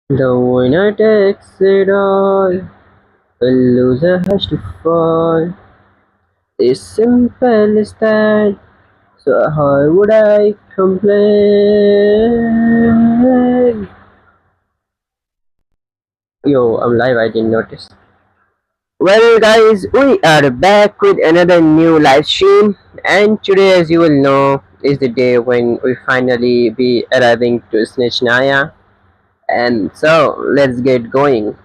The winner takes it all, the loser has to fall. It's simple as that, so how would I complain? Yo, I'm live, I didn't notice. Well guys, we are back with another new live stream, and today, as you will know, is the day when we finally be arriving to Snezhnaya. And so let's get going.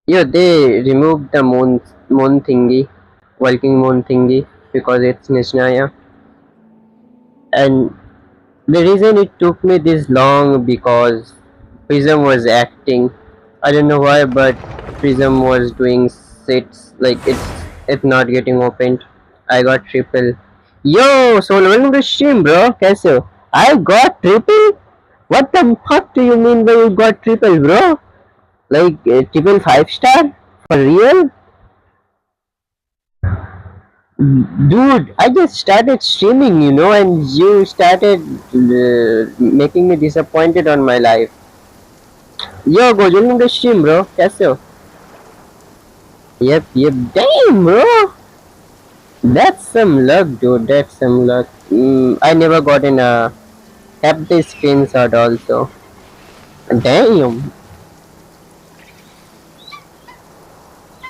Yeah, they removed the moon thingy, working moon thingy, because it's Snezhnaya. And the reason it took me this long because Prism was acting. I don't know why, but Prism was doing sits like it's not getting opened. I got triple. Yo, so welcome to stream, bro. कैसे हो? I got triple? What the fuck do you mean by you got triple, bro? Like triple 5 star? For real? Dude, I just started streaming, and you started making me disappointed on my life. Yo, go join the stream, bro. कैसे हो? Yep. Damn, bro. That's some luck, dude. That's some luck. I never got in a have the screenshot also. Damn,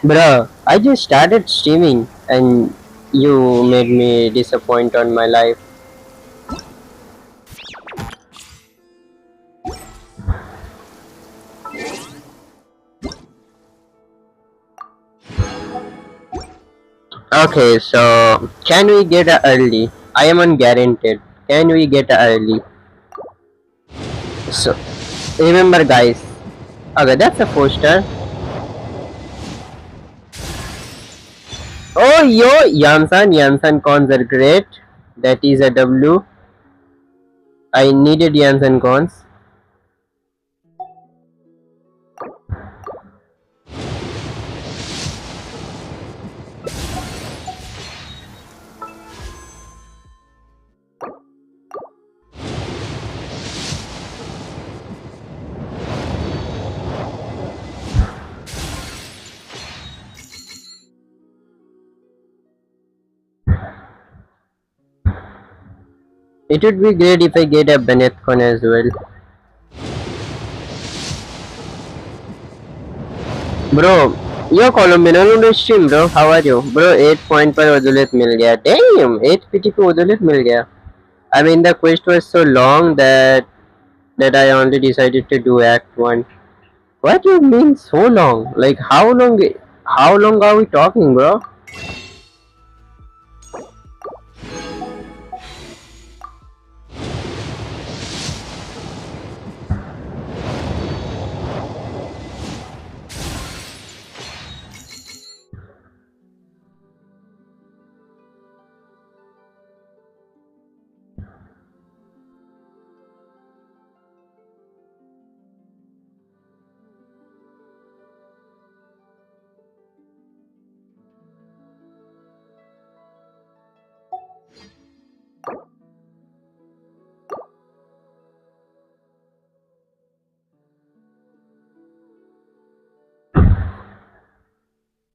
bro. I just started streaming, and you made me disappoint on my life. Okay, so can we get a early? I am on guaranteed. Can we get a early? So remember, guys. Okay, that's a 4 star. Oh, yo, Yansan cons are great. That is a W. I needed Yansan cons. It would be great if I get a Bennett con as well. Bro, you're Colombian on the stream, bro. How are you? Bro, 8 point पर उदुलित मिल गया. Damn, 8 PT पे उदुलित मिल गया. I mean, the quest was so long that I only decided to do Act 1. What do you mean so long? Like, how long are we talking, bro?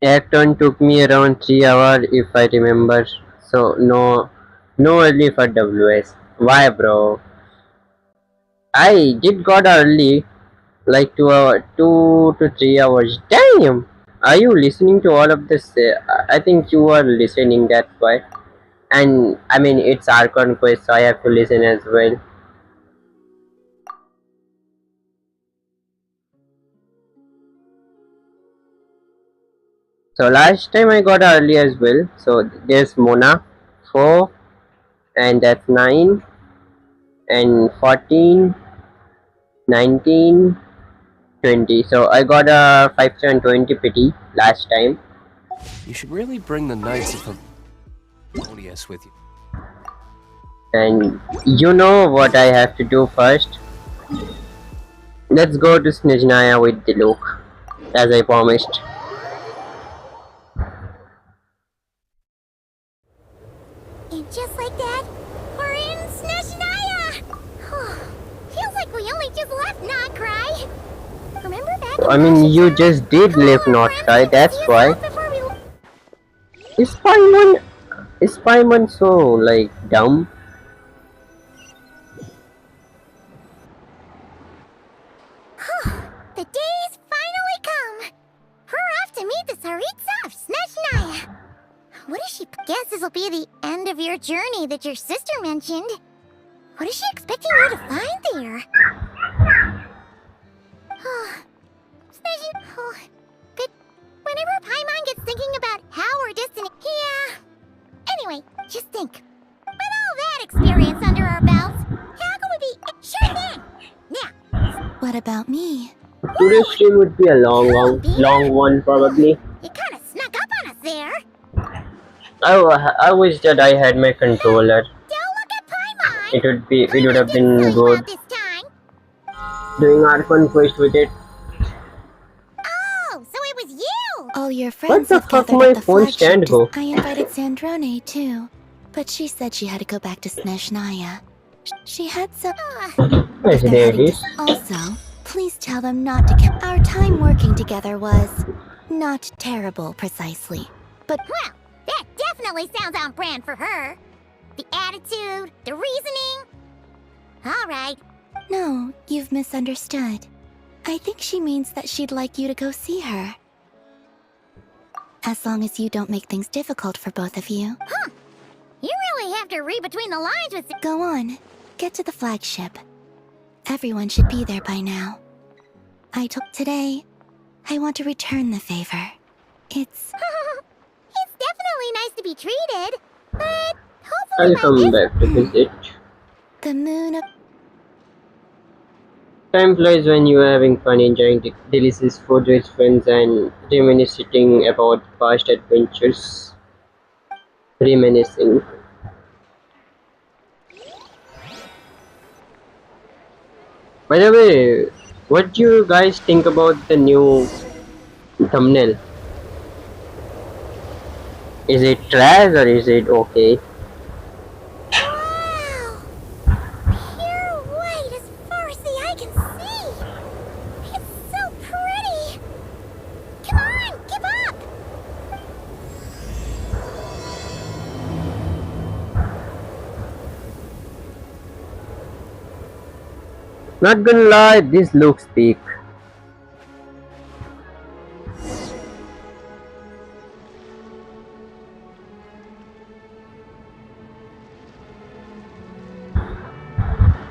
Act 1 took me around 3 hours if I remember. So, no early for WS. Why, bro? I did got early, like 2 to 3 hours. Damn! Are you listening to all of this? I think you are listening, that's why. And I mean, it's Archon quest, so I have to listen as well. So last time I got early as well. So there's Mona 4, and that's 9, and 14, 19, 20. So I got a 5 and 20 pity last time. You should really bring the Knights of Harmonious with you. And you know what I have to do first? Let's go to Snezhnaya with the Luke, as I promised. And just like that, we're in Snezhnaya! Feels like we only just left Not Cry. Remember back I in mean, Genshin you 7? just did All live our not friends try, came to that's see us why. off before we... Is Paimon, is Paimon so, like, dumb? The day's finally come. We're off to meet the Tsaritsa of Snezhnaya. What does she... Guess this will be the end of your journey that your sister mentioned. What is she expecting you to find there? Oh, good. Whenever Paimon gets thinking about how we're distant... Yeah. Anyway, just think. With all that experience under our belts, how can we be... Sure thing! Now, What about me? Today's stream would be a long one probably. you kind of snuck up on us there. I wish that I had my controller. Don't look at Paimon! It would have Didn't been sell you out good. this time. Doing Archon quest with it. Oh, so it was you! All your What friends the have fuck gathered my at the phone flagship. stand go? I invited Sandrone too, but she said she had to go back to Snezhnaya. She had some. Yes, They're there it heading is. to... Also, please tell them not to get. Our time working together was not terrible, precisely. But Well, that definitely sounds on brand for her. The attitude, the reasoning. Alright. no, you've misunderstood. I think she means that she'd like you to go see her. As long as you don't make things difficult for both of you. You really have to read between the lines with... Go on, get to the flagship. Everyone should be there by now. Today, I want to return the favor. It's definitely nice to be treated, but I'll hopefully by come this... back to visit. the moon of... Time flies when you are having fun, enjoying delicious food with friends and reminiscing about past adventures. Reminiscing. By the way, what do you guys think about the new thumbnail? Is it trash or is it okay? Wow! Pure white as far as the eye can see! It's so pretty! Come on, keep up! Not gonna lie, this looks big.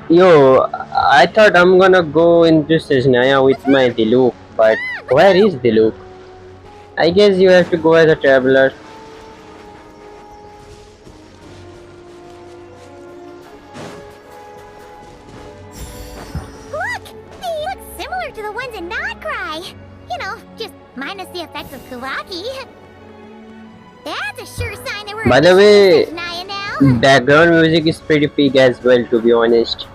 Yo, I thought I'm gonna go into Snezhnaya with my Diluc, but where is Diluc? I guess you have to go as a traveler. Look! They look similar to the ones in Not Cry. You know, just minus the effects of Kuwaki. That's a sure sign that we're By the way, Snezhnaya now. background music is pretty big as well, to be honest.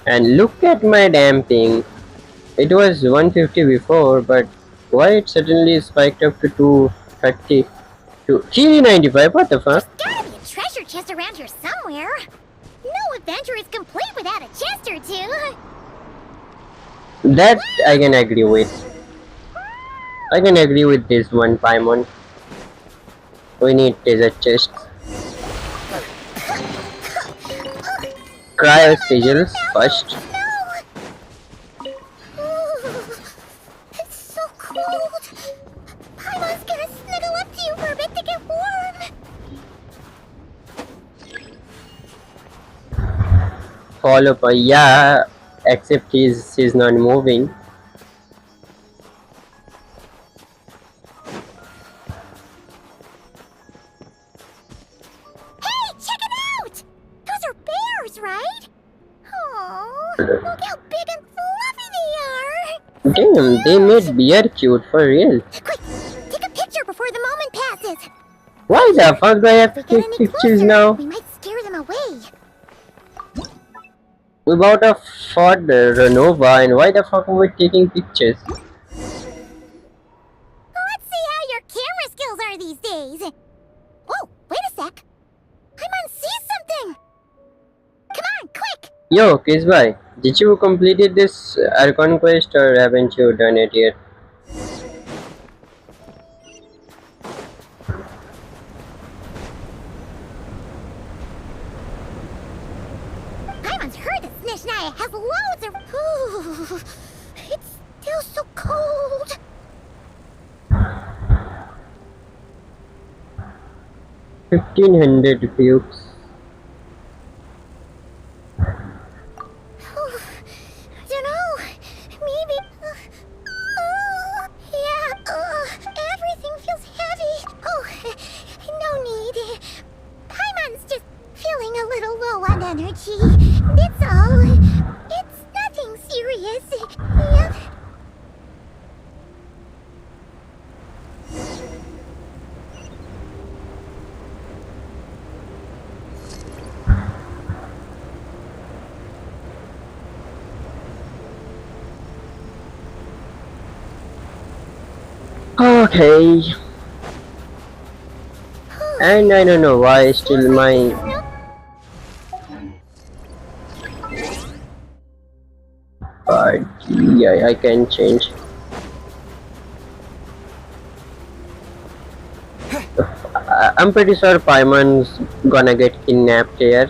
And look at my damn thing. It was 150 before, but why it suddenly spiked up to 230 to 395? What the fuck? Gotta be a treasure chest around here somewhere. No adventure is complete without a chest or two. That I can agree with. I can agree with this one, Paimon. We need treasure chests. Cryo sigils first. No! Ooh, it's so cold. Paimon's gonna snuggle up to you for a bit to get warm. Follow by yeah, except he's not moving. Hey, check it out! Those are bears, right? Oh, look how big and fluffy they are! Damn, they made bear cute for real. Quick, take a picture before the moment passes. Why the fuck do I have If to we get take any pictures closer, now? we might scare them away. We bought a Ford Renova, and why the fuck are we taking pictures? Let's see how your camera skills are these days. Oh, wait a sec. Yo, Kizbai, did you completed this Archon quest or haven't you done it yet? Paimon's heard that Snezhnaya has loads of... Ooh, it's still so cold. 1500 views. I don't know. Maybe... yeah, everything feels heavy. Oh, no need. Paimon's just feeling a little low on energy. That's all. It's nothing serious. Yep. Okay. And I don't know why still my... But yeah, I can change. I'm pretty sure Paimon's gonna get kidnapped here.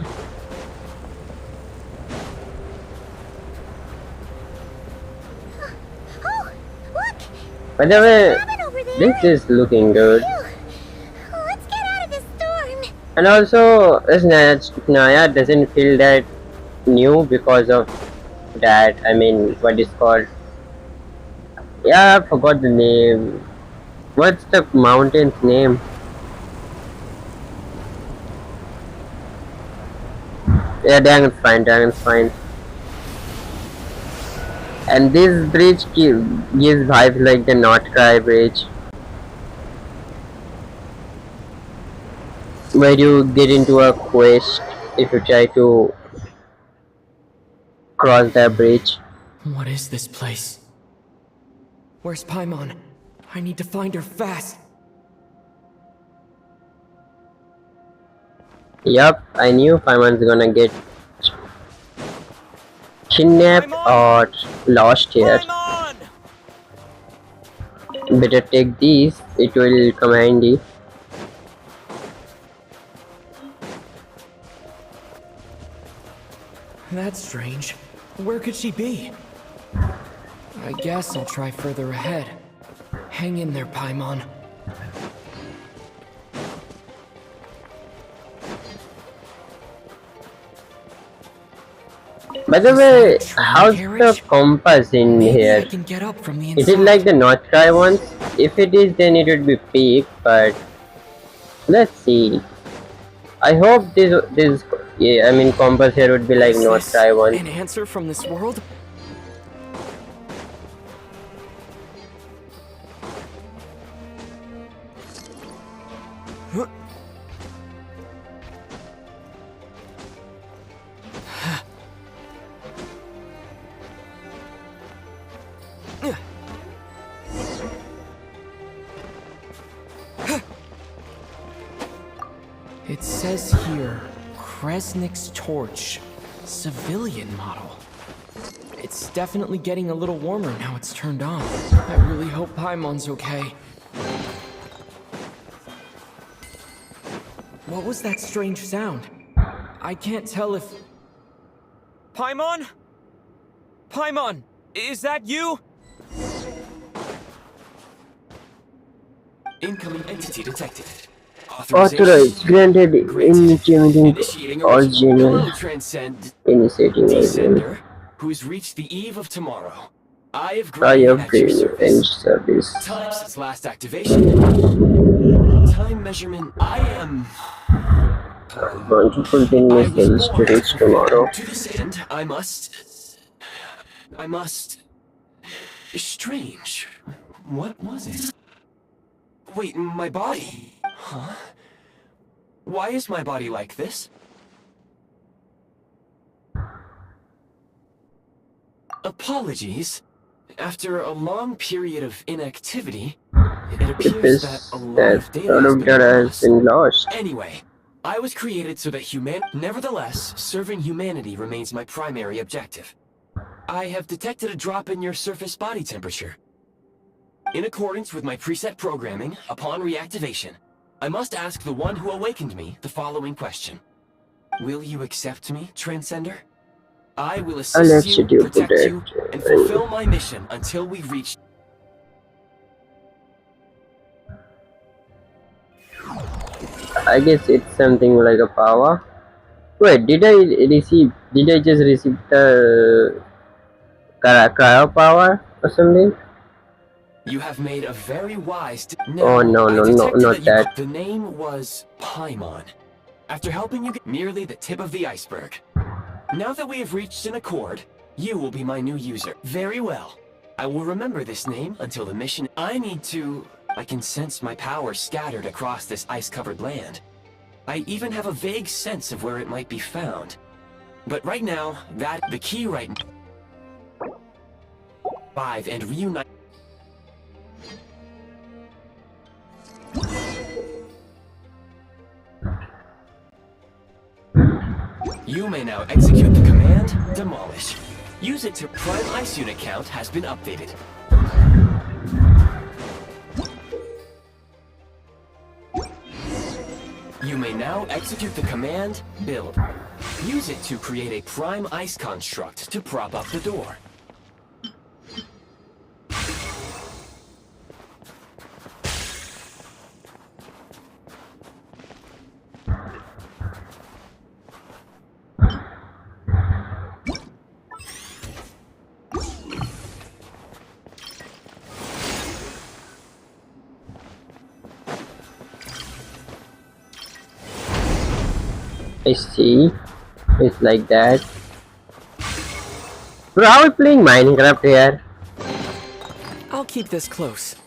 Oh, look! By the way, Cabin over there. this is looking good. Phew. Let's get out of this storm. And also, Snezhnaya doesn't feel that new because of that. I mean, what is called? Yeah, I forgot the name. What's the mountain's name? Yeah, Dragon's fine, Dragon's fine. And this bridge gives vibes like the Not Cry bridge, where you get into a quest if you try to cross that bridge. What is this place? Where's Paimon? I need to find her fast. Yup, I knew Paimon's gonna get kidnapped or lost here. Paimon! Better take these, it will come handy. That's strange. Where could she be? I guess I'll try further ahead. Hang in there, Paimon. By the way, how's the compass in Maybe I here? can get up from the inside. Is it like the Not Cry ones? If it is, then it would be peak, but let's see. I hope this yeah, I mean compass here would be like Is Not this Cry one. an answer from this world? It says here, Kresnik's torch, civilian model. It's definitely getting a little warmer now it's turned on. I really hope Paimon's okay. What was that strange sound? I can't tell if... Paimon? Paimon, is that you? Incoming entity detected. Authorized, granted, initiating original, Transcend initiating original. Descender, who's reached the eve of tomorrow. I have I granted have at your been in service. service. Time since last activation. Time measurement. I am. Want to fulfill I my was skills to born reach tomorrow. To this end, I must. Strange. What was it? Wait, my body. Huh? Why is my body like this? Apologies. After a long period of inactivity, it It appears is that a lot that of data all has of been data has lost. been lost. Anyway, I was created so that Nevertheless, serving humanity remains my primary objective. I have detected a drop in your surface body temperature. In accordance with my preset programming, upon reactivation, I must ask the one who awakened me the following question. Will you accept me, Transcender? I will assist you, protect you, and fulfill my mission until we reach... I guess it's something like a power. Wait, did I just receive the cryo power or something? You have made a very wise... Oh no, not that. The name was Paimon. After helping you get merely the tip of the iceberg. Now that we have reached an accord, you will be my new user. Very well. I will remember this name until the mission... I can sense my power scattered across this ice-covered land. I even have a vague sense of where it might be found. But right now, the key right now... 5 and reunite... You may now execute the command, Demolish. Use it to Prime Ice Unit count has been updated. You may now execute the command, Build. Use it to create a Prime Ice construct to prop up the door. I see. It's like that. Bro, how are we playing Minecraft here? I'll keep this close.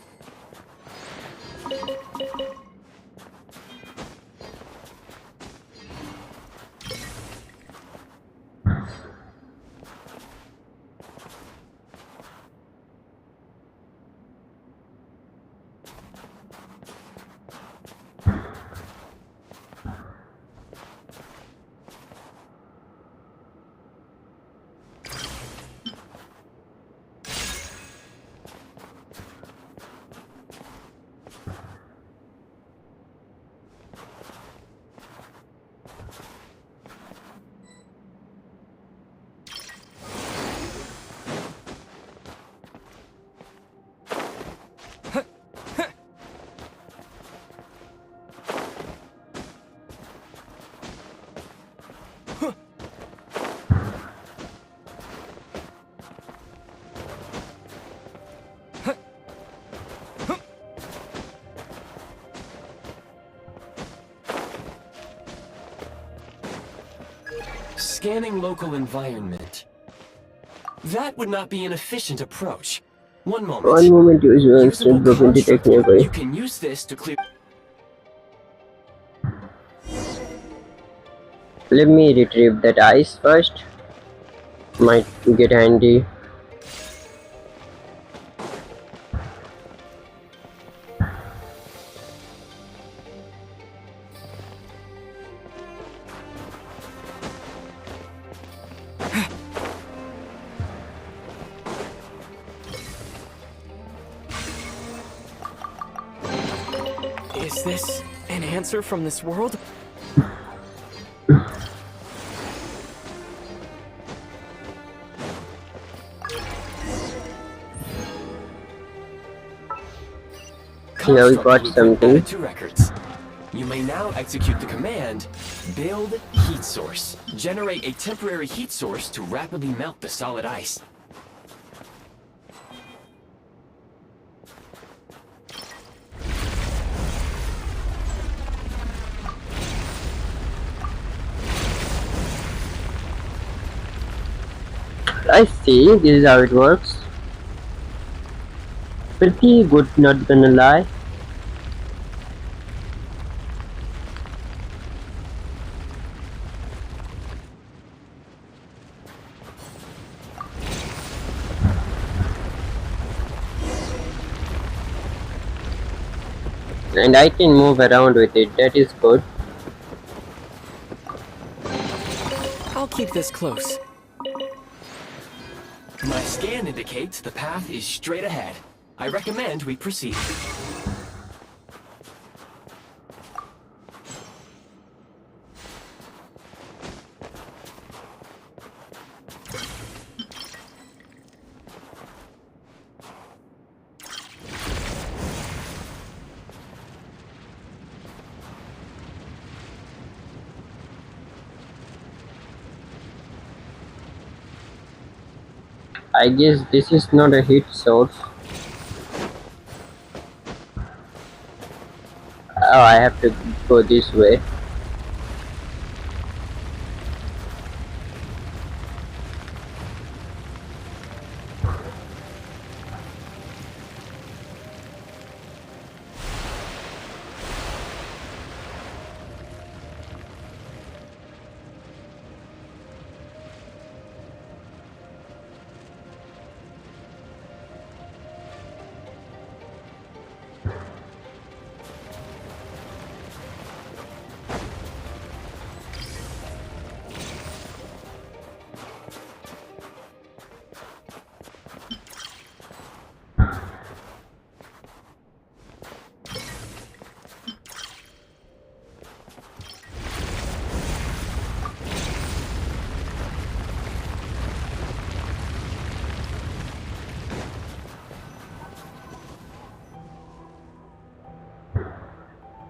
Scanning local environment. That would not be an efficient approach. One moment. One moment, user instant broken detect nearby. You can use this to clear... Let me retrieve that ice first. Might get handy. Is this an answer from this world? Yeah, we got something. To records. You may now execute the command, Build Heat Source. Generate a temporary heat source to rapidly melt the solid ice. I see, this is how it works. Pretty good, not gonna lie. And I can move around with it, that is good. keep this close. My scan indicates the path is straight ahead. I recommend we proceed. I guess this is not a heat source. Oh, I have to go this way.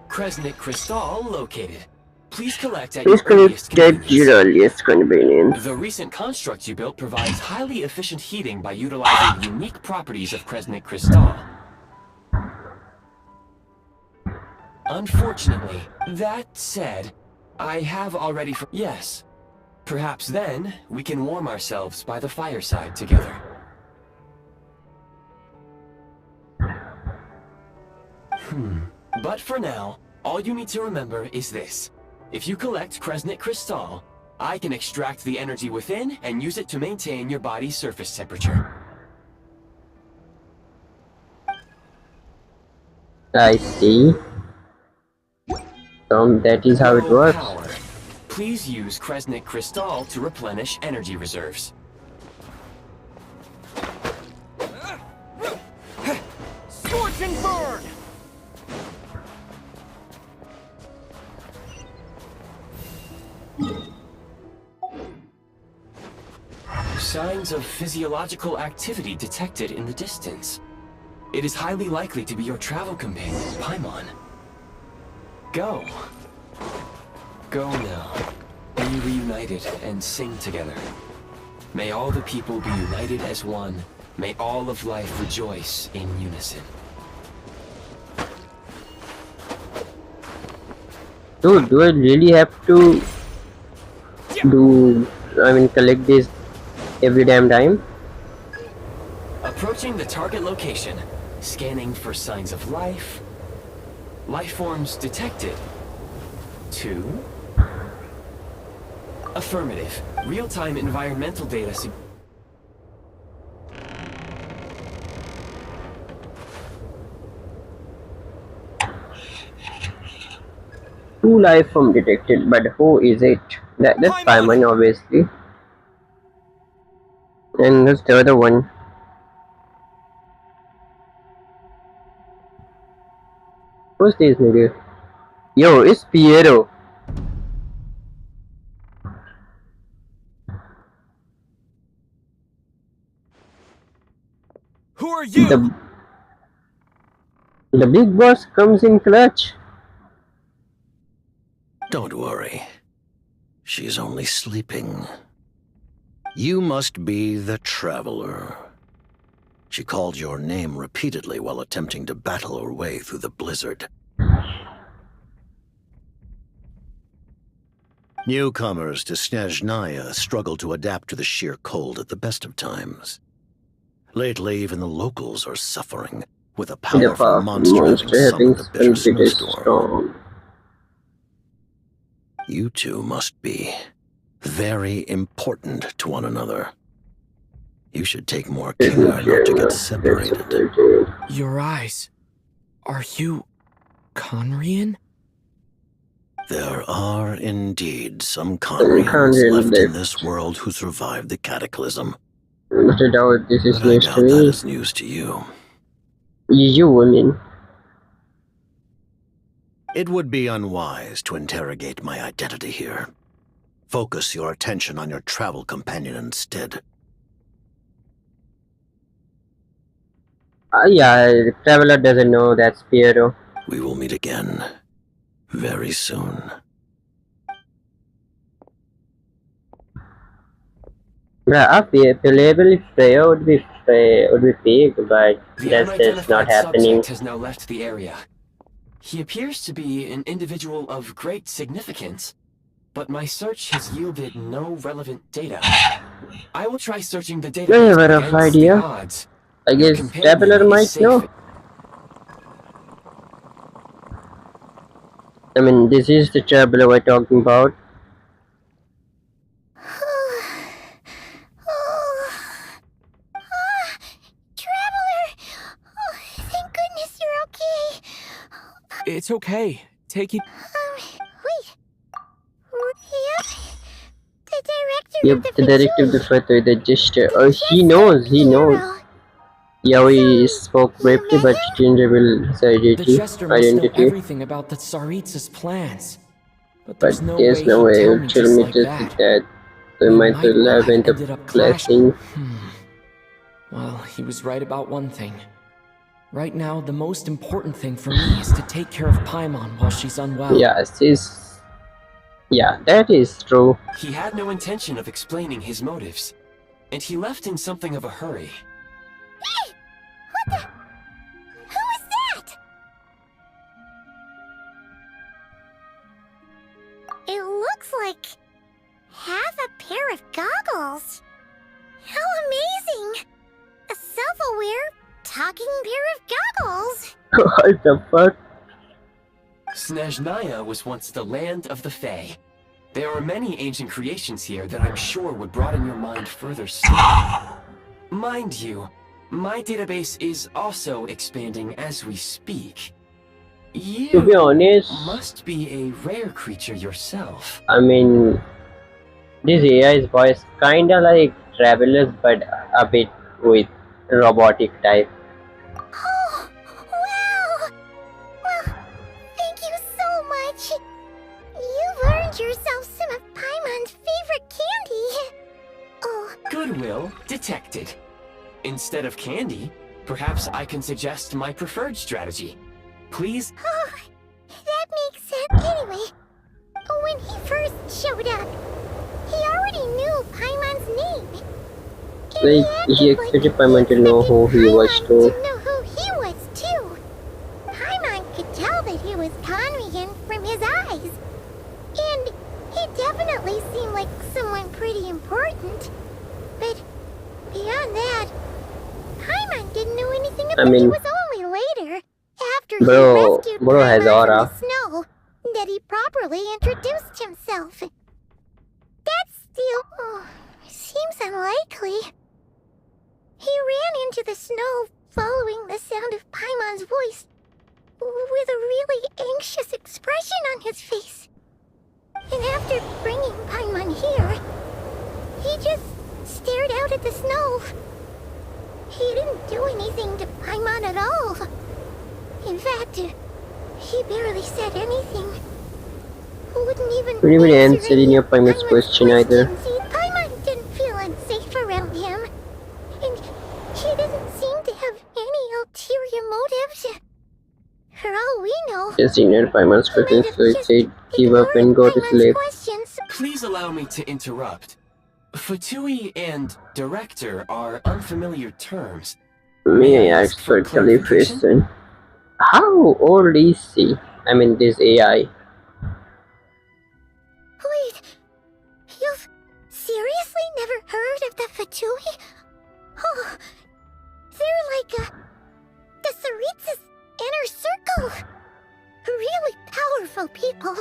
Kresnik Crystal located. Please collect at Please your earliest connect convenience. your earliest convenience. The recent construct you built provides highly efficient heating by utilizing unique properties of Kresnik Crystal. Unfortunately, that said, I have already yes. Perhaps then, we can warm ourselves by the fireside together. But for now, all you need to remember is this. If you collect Kresnik Crystal, I can extract the energy within and use it to maintain your body's surface temperature. I see. That is how it Go works. power. Please use Kresnik Crystal to replenish energy reserves. Scorch and burn! Signs of physiological activity detected in the distance. It is highly likely to be your travel companion, Paimon. Go. Go now. Be reunited and sing together. May all the people be united as one. May all of life rejoice in unison. Dude, do I really have to collect this every damn time? Approaching the target location. Scanning for signs of life. Life forms detected. 2. Affirmative. Real-time environmental data. Two life form detected, but who is it? That's Paimon, obviously. And who's the other one? Who's this nigga? Yo, it's Piero. Who are you? The big boss comes in clutch. Don't worry. She's only sleeping. You must be the Traveler. She called your name repeatedly while attempting to battle her way through the blizzard. Newcomers to Snezhnaya struggle to adapt to the sheer cold at the best of times. Lately, even the locals are suffering, with a powerful monster having summoned a bitter snowstorm. You two must be very important to one another. You should take more care not to get separated. Your eyes. Are you... Conrian? There are indeed some Conrians Conrians left in left. this world who survived the cataclysm. Without doubt, this is But I news to doubt that me. is news to you. You, I mean. It would be unwise to interrogate my identity here. Focus your attention on your travel companion instead. Yeah, the traveler doesn't know that's Piero. We will meet again very soon. Yeah, a playable player would be big, but The that's not unidentified happening. subject has now left the area. He appears to be an individual of great significance, but my search has yielded no relevant data. I will try searching the I have database a rough against the idea. odds. I Your guess companion traveler is might safe. know. I mean, this is the traveler we're talking about. Traveler! Oh, thank goodness you're okay. It's okay. Take it. Wait. Yep. The director Yep, of the the directive Fatui. the Fatui, the gesture. Oh, he Just knows, he knows. Piero. Yeah, we spoke You briefly, met but him? he didn't reveal his The Jester must know identity. everything about the Tsaritsa's plans. But But there's no there's way no he'd way tell he'll me tell just me like just that. that. So We he might might well have have ended ended up up clashing. clashing. Well, he was right about one thing. Right now, the most important thing for me is to take care of Paimon while she's unwell. Yeah, that is true. He had no intention of explaining his motives, and he left in something of a hurry. Hey! What the? Who is that? It looks like half a pair of goggles. How amazing! A self-aware, talking pair of goggles. What the fuck? Snezhnaya was once the land of the Fae. There are many ancient creations here that I'm sure would broaden your mind further still. Mind you, my database is also expanding as we speak. To be You honest, must be a rare creature yourself. I mean, this AI's voice kinda like travelers, but a bit with robotic type. Oh, wow! Well, thank you so much. You've earned yourself some of Paimon's favorite candy. Oh, Goodwill detected. Instead of candy, perhaps I can suggest my preferred strategy. Please. oh, that makes sense. Anyway, when he first showed up, he already knew Paimon's name. And Like, he acted expected Paimon to know who he Paimon was too. to know who he was too. Paimon could tell that he was Conrian from his eyes. And he definitely seemed like someone pretty important. But beyond that, Paimon didn't know anything about it. It was only later, after he rescued bro has Paimon aura. from the snow, that he properly introduced himself. That still seems unlikely. He ran into the snow following the sound of Paimon's voice, with a really anxious expression on his face. And after bringing Paimon here, he just stared out at the snow. He didn't do anything to Paimon at all. In fact, he barely said anything. Wouldn't even answer in your Paimon's question either. Paimon didn't feel unsafe around him. And he didn't seem to have any ulterior motives. For all we know, Just ignored Paimon's question, so it said give up and go to sleep. Please allow me to interrupt. Fatui and director are unfamiliar terms. May I ask for clarification? How old is he? I mean, this AI. Wait, you've seriously never heard of the Fatui? Oh, they're like the Tsaritsa's inner circle. Really powerful people.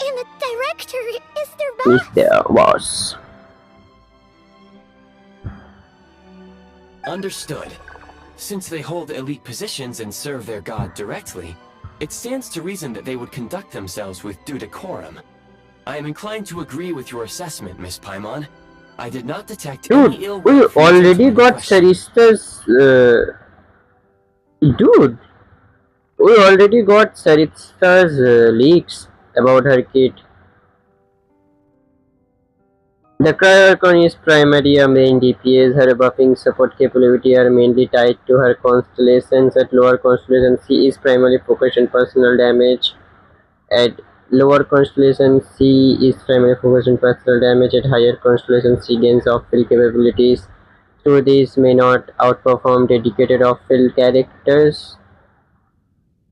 And the director is their boss. Is their boss. Understood. Since they hold elite positions and serve their god directly, It stands to reason that they would conduct themselves with due decorum. I am inclined to agree with your assessment, Miss Paimon. I did not detect Dude, any ill we will from the already gentleman in got question. Sarista's. Dude, we already got Sarista's leaks about her kit. The Archon is primarily a main DPS. Her buffing support capability are mainly tied to her constellations. At lower constellations, she is primarily focused on personal damage. At lower constellations, she is primarily focused on personal damage. At higher constellations, she gains off-field capabilities. Though these may not outperform dedicated off-field characters,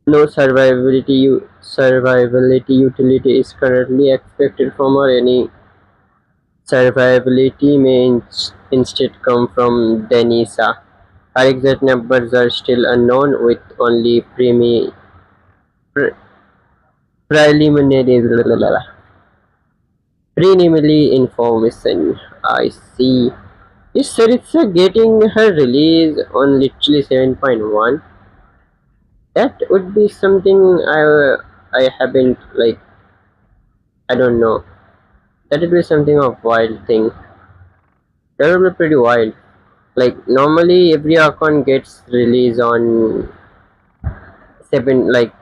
no survivability utility is currently expected from her. Any survivability may instead come from Denisa. Her exact numbers are still unknown, with only pre- preliminary information. I see. Is Saritsa getting her release on literally 7.1? That would be something I haven't, like, I don't know. That would be something of wild thing. That would be pretty wild. Like normally every Archon gets released on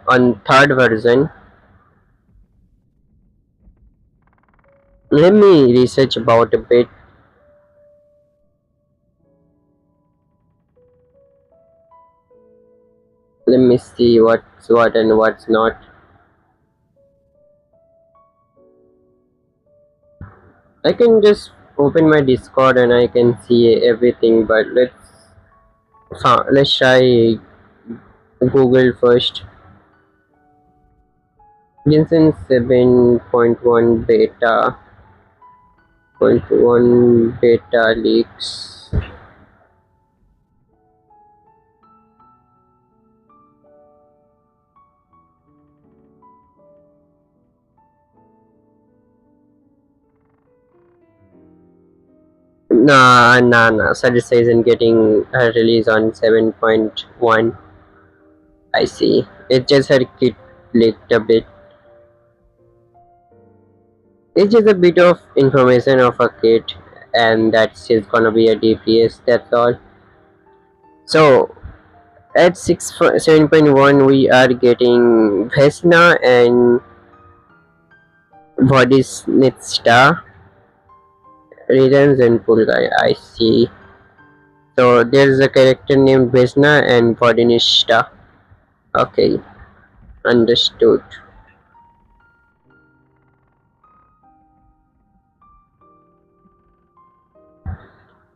on third version. Let me research about a bit. Let me see what's what and what's not. I can just open my Discord and I can see everything, but let's try Google first. Genshin 7.1 beta leaks. Nah. Sadista isn't getting her release on 7.1. I see. It's just her kit leaked a bit. It's just a bit of information of a kit, and that she's gonna be a DPS. That's all. So at 7.1, we are getting Vesna and Vodisnitsta returns and pull guy. I see. So there's a character named Vesna and Vodinishta. Okay, understood.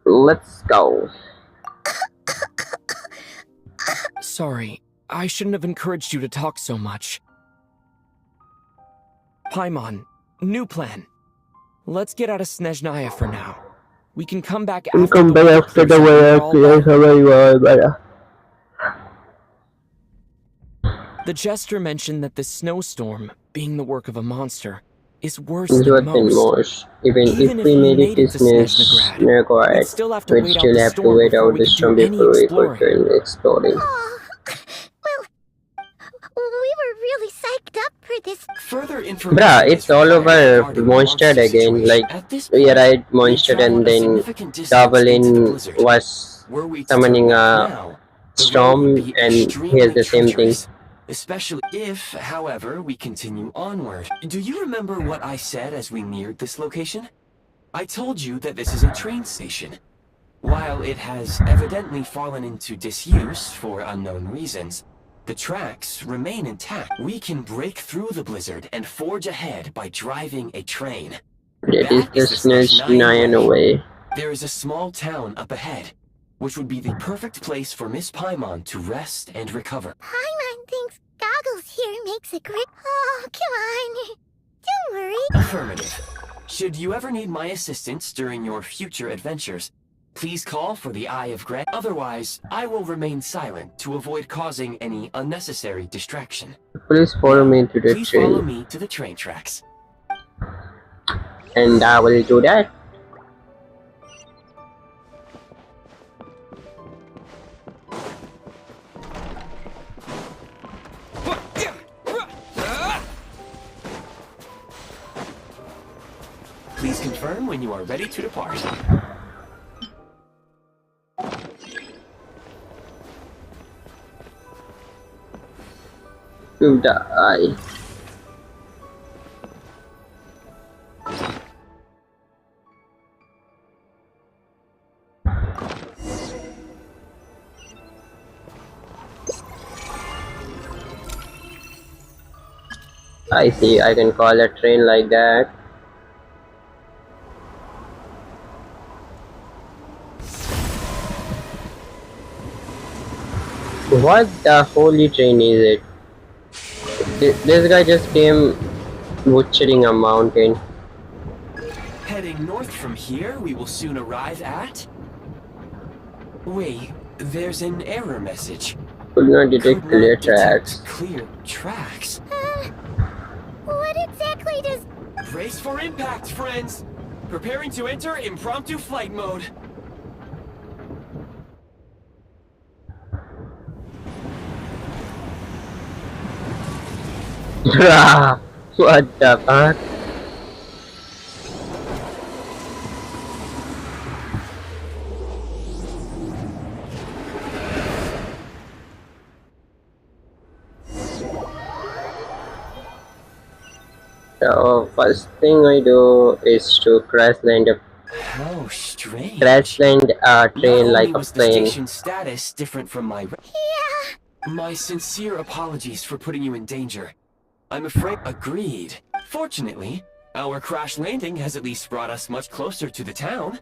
Let's go. Sorry, I shouldn't have encouraged you to talk so much. Paimon, new plan. Let's get out of Snezhnaya for now. We can come back We'll after come the back weather after clears the up and we're weather all clears better. away. You are better. The Jester mentioned that this snowstorm, being the work of a monster, is worse It's than worth than most. most. Even Even if we if we made it made to it to Snezhnagrad, we'd Snezhnaya, still have to we'd wait out still the have to storm wait before out we the could do storm any before we could exploring. do exploring. Oh, well, we were really psyched up for this. Further Bruh, information it's is all required over regarding the monstered monster again. situation. Like, At this we point, ride we've monstered traveled and a then significant distance into the Javelin blizzard. was Were we to turn summoning back a now, the road would storm, be and here's extremely the same thing. treacherous. Especially if, however, we continue onward. Do you remember what I said as we neared this location? I told you that this is a train station. While it has evidently fallen into disuse for unknown reasons, the tracks remain intact. We can break through the blizzard and forge ahead by driving a train. That is That the is the Snezhnaya Snezhnaya way. way. There is a small town up ahead, which would be the perfect place for Miss Paimon to rest and recover. Paimon thinks goggles here makes it great. Oh, come on. Don't worry. Affirmative. Should you ever need my assistance during your future adventures, please call for the Eye of Grey. Otherwise, I will remain silent to avoid causing any unnecessary distraction. Please follow Now, me to the please follow train, me to the train tracks. and I will do that. Please confirm when you are ready to depart. To die. I see, I can call a train like that. What the holy train is it? This guy just came butchering a mountain. Heading north from here, we will soon arrive at... Wait, there's an error message. Could not detect Could clear not detect tracks. clear tracks. What exactly does... Brace for impact, friends! Preparing to enter impromptu flight mode. What the fuck? So first thing I do is to crash land How strange. a Not train like only a was the plane. station status different from my... Yeah. My sincere apologies for putting you in danger. I'm afraid... Agreed. Fortunately, our crash landing has at least brought us much closer to the town.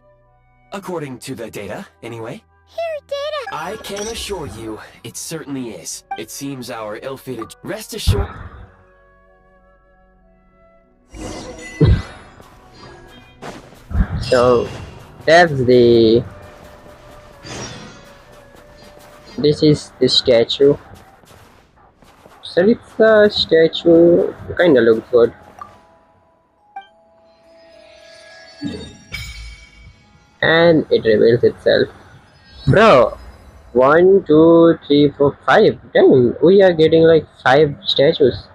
According to the data, anyway. Here, Data. I can assure you, it certainly is. It seems our ill-fated... Rest assured... So that's the... This is the statue. So it's the statue kinda looks good. And it reveals itself. Bro, 1, 2, 3, 4, 5. Damn, we are getting like 5 statues.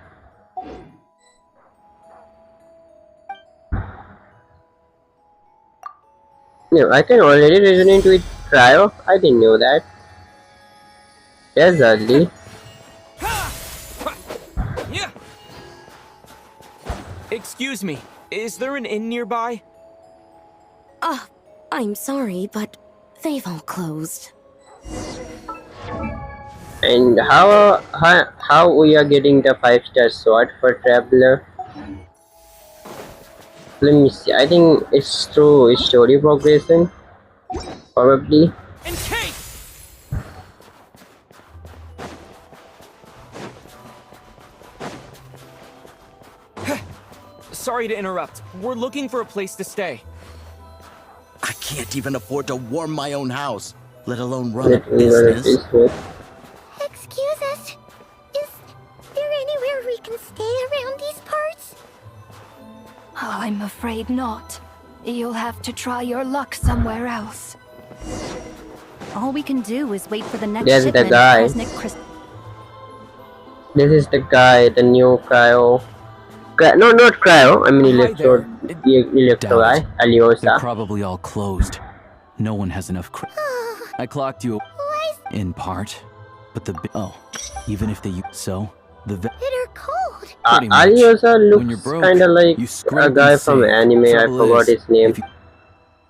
No, I can already resonate with Cryo. I didn't know that. That's early. Excuse me, is there an inn nearby? I'm sorry, but they've all closed. And how we are getting the 5-star sword for Traveler? Let me see. I think it's through story progression, probably. And Kate! Sorry to interrupt. We're looking for a place to stay. I can't even afford to warm my own house, let alone run a Let me run a business. business. Excuse us. Is there anywhere we can stay around these parts? Oh, I'm afraid not. You'll have to try your luck somewhere else. All we can do is wait for the next There's the shipment guy. of Cosmic Crystal. This is the guy, the new Cryo. No, not Cryo. I mean Hi Electro. there. Electro guy, They're Aliosa. probably all closed. No one has enough I clocked you Why is in part, but oh, even if they so the bitter cold? pretty much. Aliosa When you're looks broke, kinda like you a scrape guy and from save. anime. I Trouble forgot is, his name. if you-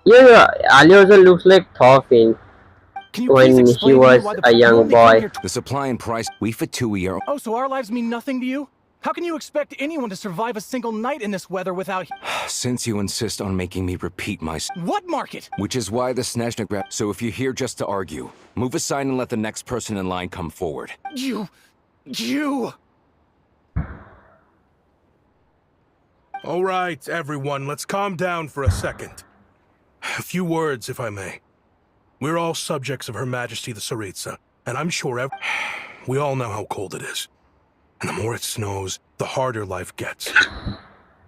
Yeah, Aliosa looks like Thorfinn Can you please when he explain to me was why the a young only come boy. here The supply and price we for Tui are Oh, so our lives mean nothing to you? How can you expect anyone to survive a single night in this weather without... since you insist on making me repeat What market? which is why the Snezhnaya grab. So if you're here just to argue, move aside and let the next person in line come forward. You... All right, everyone, let's calm down for a second. A few words, if I may. We're all subjects of Her Majesty the Tsaritsa, and I'm sure we all know how cold it is. And the more it snows, the harder life gets.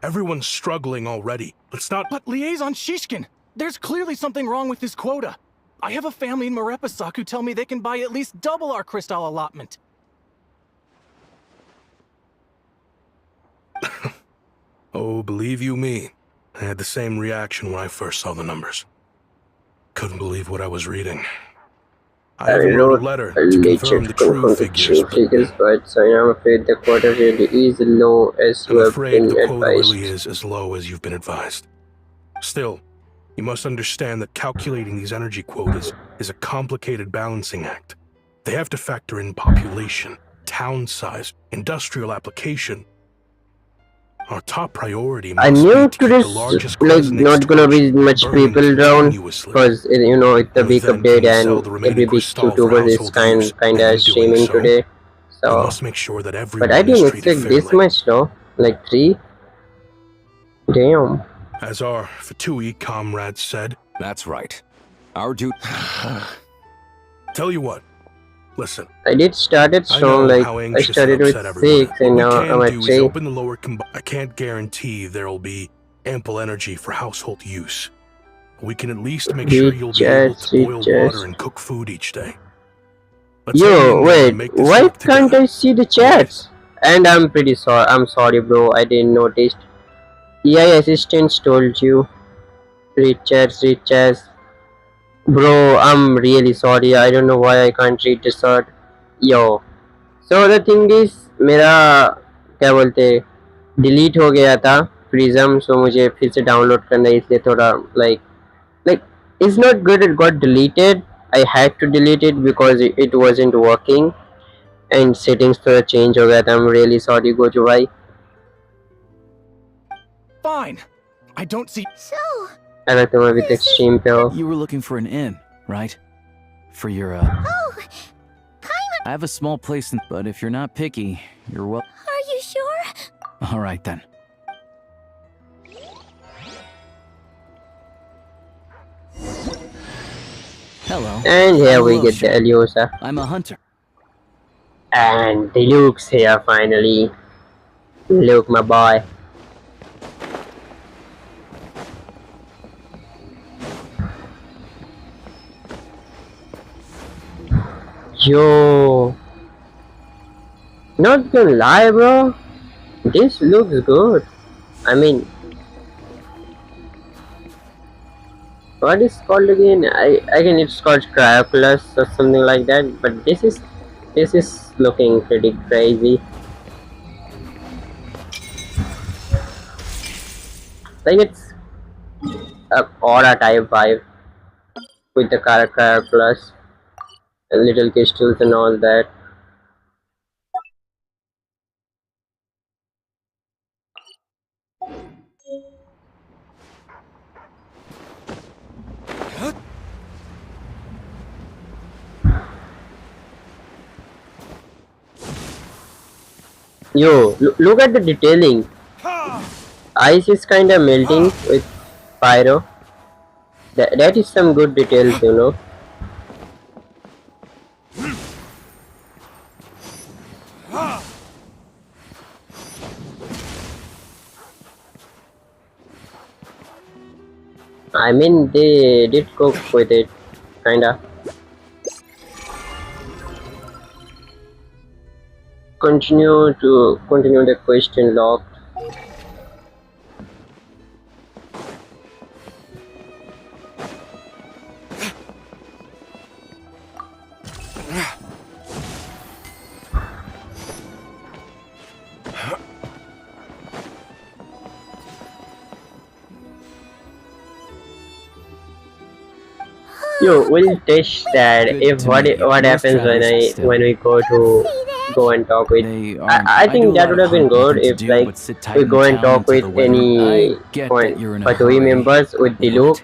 Everyone's struggling already. Let's not... But Liaison Shishkin, there's clearly something wrong with this quota. I have a family in Marepasak who tell me they can buy at least double our crystal allotment. Oh, believe you me, I had the same reaction when I first saw the numbers. Couldn't believe what I was reading. I even wrote a letter to confirm the true figures, but so I'm afraid the quota really is low as you I'm have afraid been the quota advised. really is as low as you've been advised. Still, you must understand that calculating these energy quotas is a complicated balancing act. They have to factor in population, town size, industrial application. Our top priority I must knew be to keep the today's largest like Kresnik's not gonna torch be much burning people around continuously. because you know it's the Only week then update can we sell the and remaining every big crystal for YouTuber is household use, kinda and in doing streaming so, today. we So, must make sure that but I everyone didn't is treated expect this fairly. much though. Like 3. Damn. As our Fatui comrades said. That's right. Our duty. Tell you what. Listen. I did started I strong, know like how I anxious started and with upset everyone 6 is. and What now we I'm can at do is 3. open the lower I can't guarantee there'll be ample energy for household use. We can at least make sure you'll be able to boil water and cook food each day. Let's hang Yo, in there wait, and make this why work can't together. I see the chats? And I'm pretty sorry. I'm sorry, bro. I didn't notice. AI assistants told you. Read chats, read chats. Bro, I'm really sorry. I don't know why I can't read this out. Yo. So the thing is, मेरा क्या बोलते delete हो गया था Prism, so मुझे फिर से download करना है, इसलिए थोड़ा like it's not good. It got deleted. I had to delete it because it wasn't working. And settings थोड़ा change हो गया था. I'm really sorry, Gojo bhai. Fine. I don't see. So. अगर तुम अभी तक stream पे हो. You were looking for an inn, right? For your Oh, I have a small place, but if you're not picky, you're well. are you sure? All right then. Hello. And here I'm we get the Eliosa. I'm a hunter. And the Luke's here finally. Luke, my boy. Yo. Not gonna lie, bro. This looks good. I mean, what is called again? I think it's called Cryoculus or something like that. But this is looking pretty crazy. Like it's a aura type vibe with the Cryoculus and little crystals and all that. Yo, look at the detailing. Ice is kinda melting with pyro. That is some good details, you know. I mean, they did cook with it, kinda. Continue the question log. Yo, we'll test that if what happens when we go and talk with. I think that would have been good if like we go and talk with any Fatui members with Diluc.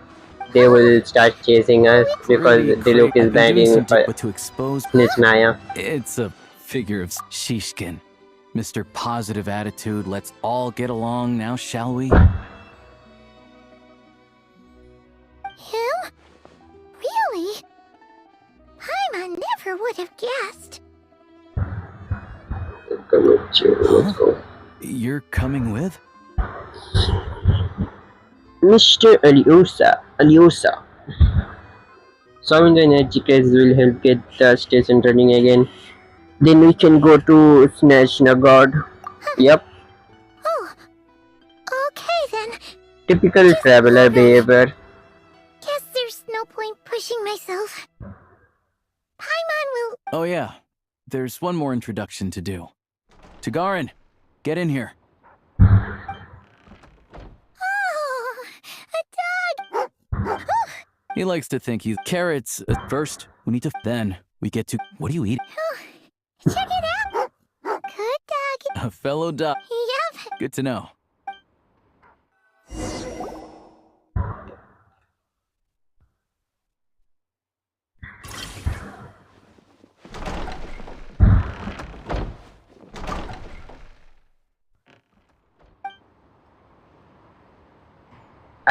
They will start chasing us because Diluc is banned in Snezhnaya. It's a figure of Shishkin. Mr. Positive Attitude, let's all get along now, shall we? Him? Really? I never would have guessed. Let's go. You're coming with? Mr. Aliosa. Solving the energy crisis will help get the station running again. Then we can go to Snezhnaya. Yep. Oh, okay then. Typical traveler behavior. Guess there's no point pushing myself. Paimon will... Oh yeah, there's one more introduction to do. Tagarin, get in here. Oh, a dog! He likes to think he's carrots. First, we need to. Then we get to. What do you eat? Check it out! Good dog. A fellow dog. Yup. Good to know.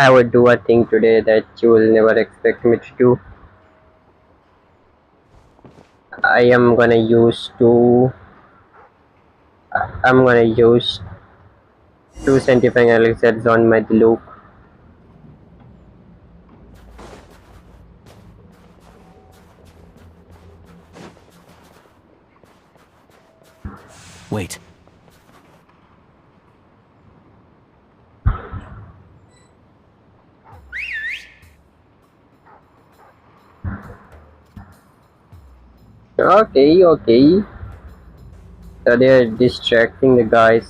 I would do a thing today that you will never expect me to do. I'm gonna use two sanctifying elixirs on my Luke. Wait. Okay. So they're distracting the guys.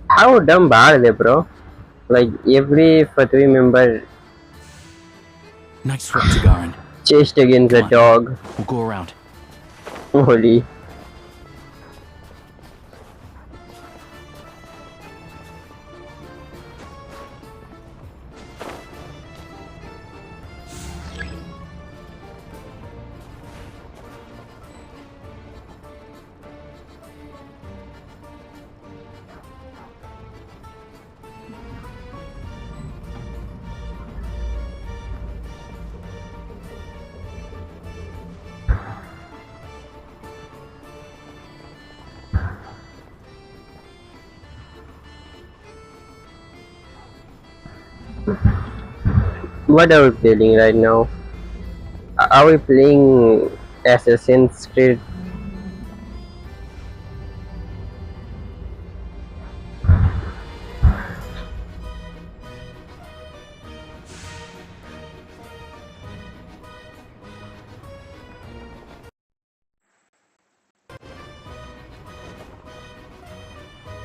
How dumb are they, bro? Like every Fatui member Nice work, Tagarin. chased against a dog. We'll go around. Holy. What are we playing right now? Are we playing Assassin's Creed?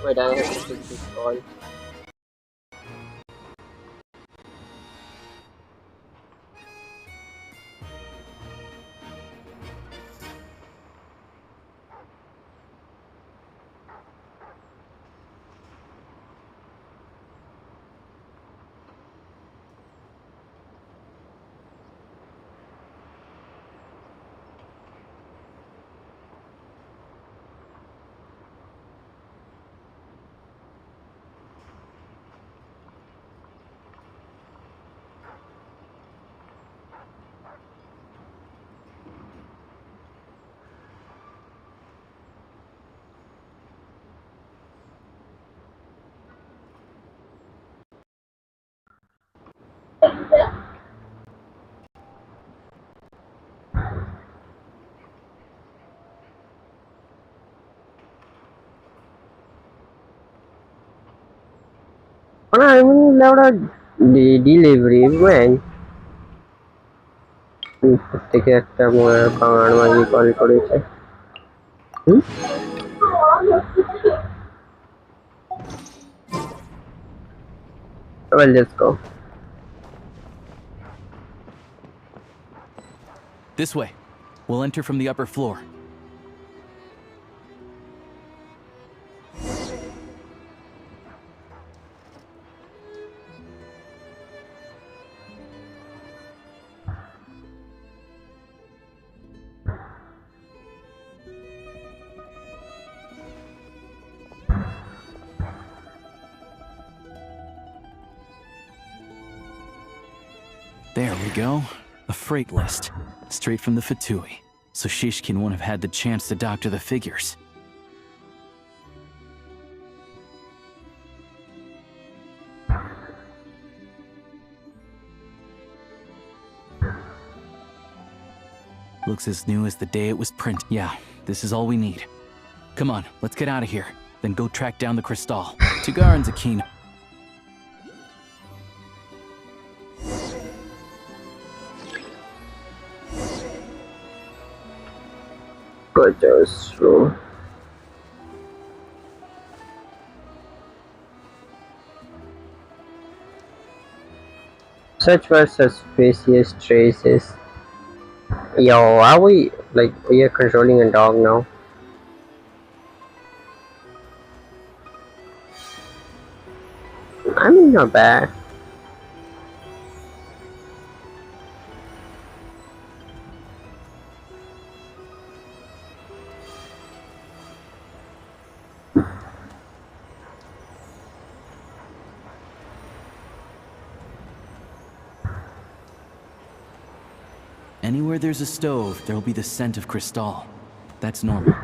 Wait, I have to take this call. আমি লাউডা delivery man থেকে একটা কাঙাড় মাগি call করেছে Well, let's go. This way. We'll enter from the upper floor. There we go. A freight list. Straight from the Fatui. So Shishkin won't have had the chance to doctor the figures. Looks as new as the day it was printed. Yeah, this is all we need. Come on, let's get out of here. then go track down the crystal. Tugarin's a keen. Gorgeous room. Search for suspicious traces. Yo, are we like we are controlling a dog now? I mean, not bad. Anywhere there's a stove, there'll be the scent of crystal. That's normal.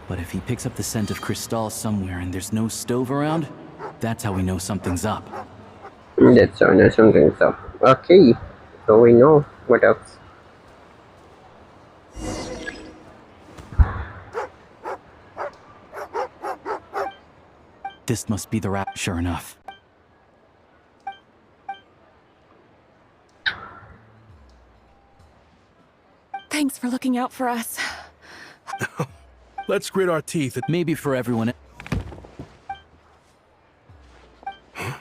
But if he picks up the scent of crystal somewhere and there's no stove around, that's how we know something's up. That's how I know something's up. Okay, so we know what else. This must be the rat, sure enough. Thanks for looking out for us. Let's grit our teeth. Maybe for everyone. Huh?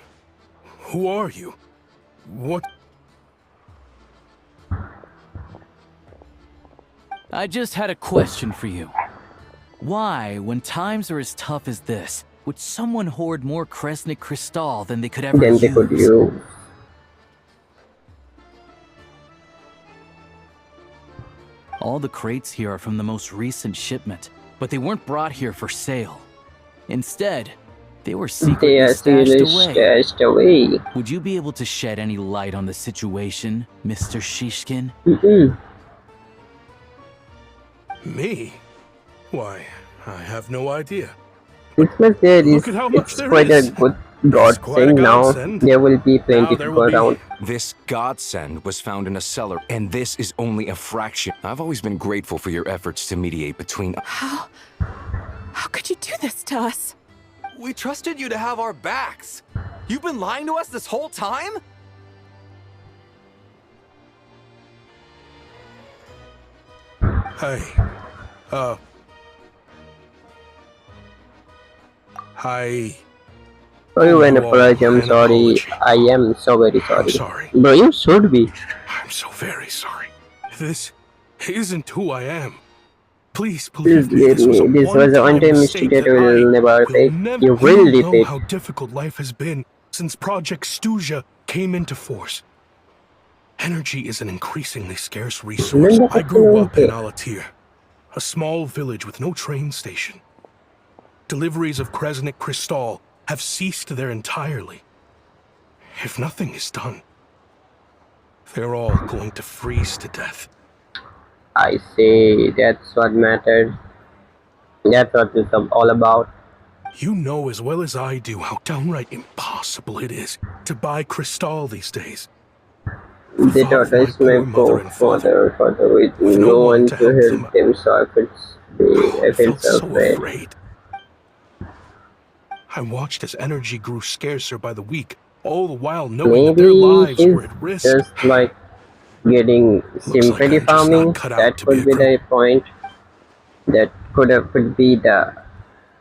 Who are you? What? I just had a question for you. Why, when times are as tough as this, would someone hoard more Kresnik crystal than they could ever use? They could use. All the crates here are from the most recent shipment, but they weren't brought here for sale. Instead, they were secretly stashed away. Would you be able to shed any light on the situation, Mr. Shishkin? Me? Why, I have no idea. Christmas there is quite a good godsend now. There will be plenty to go around. This godsend was found in a cellar, and this is only a fraction. I've always been grateful for your efforts to mediate between... How could you do this to us? We trusted you to have our backs. You've been lying to us this whole time? Hey, Hi. Oh, you an apology, I'm sorry. I am so very sorry. I'm sorry. Bro, you should be. I'm so very sorry. This isn't who I am. Please believe me, this was a one-time mistake that I will never You will know how difficult life has been since Project Stuja came into force. Energy is an increasingly scarce resource. I grew up in Alatir, a small village with no train station. Deliveries of Kresnik crystal have ceased there entirely. If nothing is done, they're all going to freeze to death. I see, that's what matters. That's what it's all about. You know as well as I do how downright impossible it is to buy crystal these days. The daughters may go further with no one to help them, so I felt so afraid. I watched as energy grew scarcer by the week, all the while knowing that their lives were at risk. Just like getting sympathy farming, that could be the point. That could be the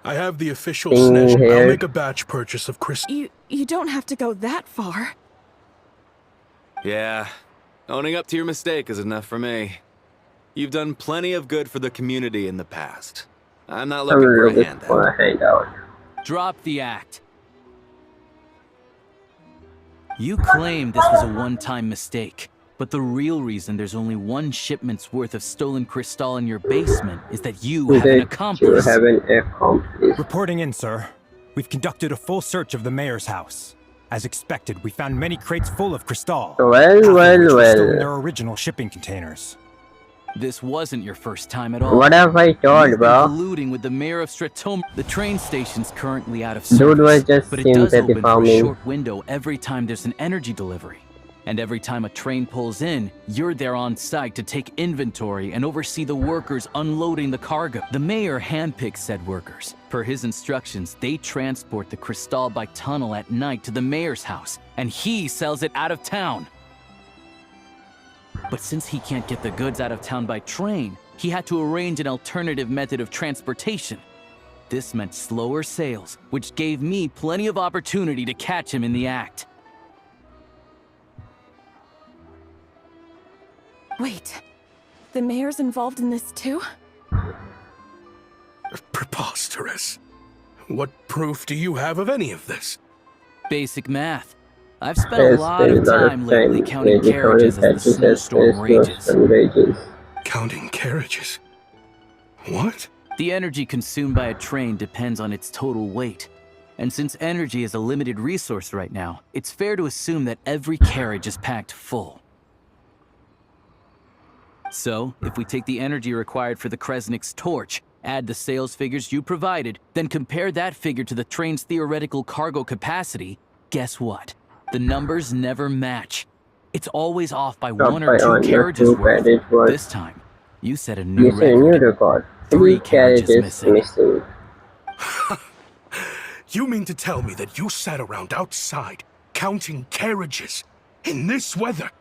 I have the official Snezhnaya. I'll make a batch purchase of crystal. You don't have to go that far. Yeah, owning up to your mistake is enough for me. You've done plenty of good for the community in the past. I'm not looking for a handout. Drop the act. You claim this was a one-time mistake, But the real reason there's only one shipment's worth of stolen crystal in your basement is that you have an accomplice. Reporting in, sir. We've conducted a full search of the mayor's house. As expected, we found many crates full of crystal. Still in their original shipping containers. This wasn't your first time at all. What have I told, bro? Colluding with the mayor of Stratom. The train station's currently out of Dude service, was just but it does sympathy open for a farming. short window every time there's an energy delivery. And every time a train pulls in, you're there on site to take inventory and oversee the workers unloading the cargo. The mayor handpicks said workers. Per his instructions, they transport the crystal by tunnel at night to the mayor's house, and he sells it out of town. But since he can't get the goods out of town by train, he had to arrange an alternative method of transportation. This meant slower sales, which gave me plenty of opportunity to catch him in the act. Wait, the mayor's involved in this too? Preposterous. What proof do you have of any of this? Basic math. I've spent a lot of time lately counting carriages as the snowstorm rages. Counting carriages? What? The energy consumed by a train depends on its total weight. And since energy is a limited resource right now, it's fair to assume that every carriage is packed full. So, if we take the energy required for the Kresnik's torch, add the sales figures you provided, then compare that figure to the train's theoretical cargo capacity, guess what? The numbers never match. It's always off by one or two carriages worth. This time, you set a new record. 3 carriages missing. You mean to tell me that you sat around outside, counting carriages, in this weather?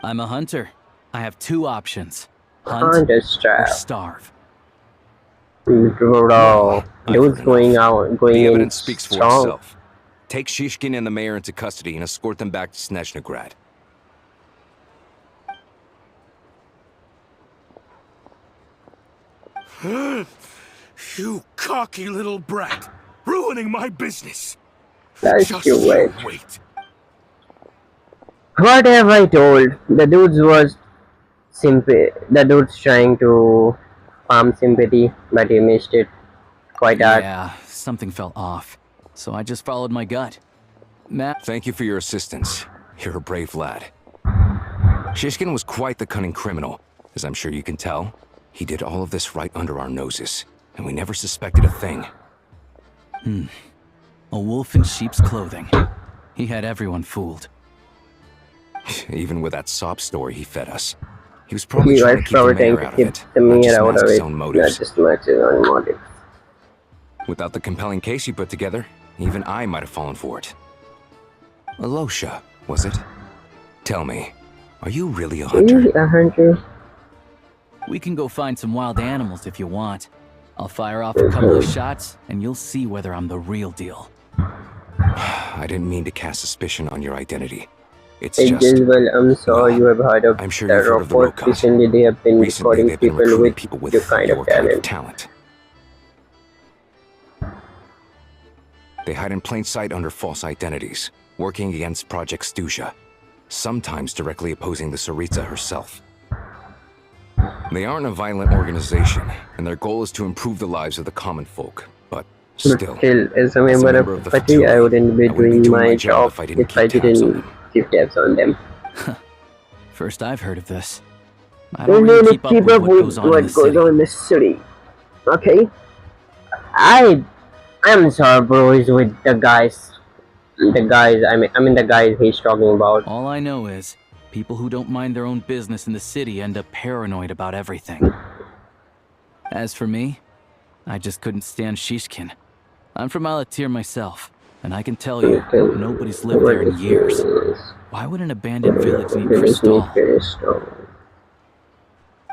I'm a hunter. I have 2 options. Hunt or starve. Bro, dude's going out, going The in evidence speaks for strong. itself. Take Shishkin and the mayor into custody and escort them back to Snezhnaya. You cocky little brat, ruining my business. That's Just your way. wait. What have I told? The dude's was the dude's trying to farm sympathy, but he missed it quite hard. Yeah, something felt off. So I just followed my gut. Matt. Thank you for your assistance. You're a brave lad. Shishkin was quite the cunning criminal, as I'm sure you can tell. He did all of this right under our noses, and we never suspected a thing. A wolf in sheep's clothing. He had everyone fooled. Even with that sob story he fed us. He was probably trying to keep the mayor out of his it, own not motives. just match his own motives. Without the compelling case you put together, even I might have fallen for it. Alosha, was it? Tell me, are you really a hunter? A hunter? We can go find some wild animals if you want. I'll fire off a couple of shots, and you'll see whether I'm the real deal. I didn't mean to cast suspicion on your identity. It's It just... is well, I'm sure you have heard of I'm sure the you've heard of the report. Rokas. Recently they have been Recently, recording they've been people recruiting with people with your kind of talent. They hide in plain sight under false identities, working against Project Stusha, sometimes directly opposing the Tsaritsa herself. They aren't a violent organization, and their goal is to improve the lives of the common folk, but still, as a member of the party, I wouldn't be doing my job if I didn't keep tabs on them. First I've heard of this. I Don't don't really really keep up with what goes on in the city. Okay? I'm sorry, bro, is with the guys. I mean the guys he's talking about. All I know is, people who don't mind their own business in the city end up paranoid about everything. As for me, I just couldn't stand Shishkin. I'm from Alatir myself, and I can tell you, nobody's lived there in years. Why would an abandoned village need crystal?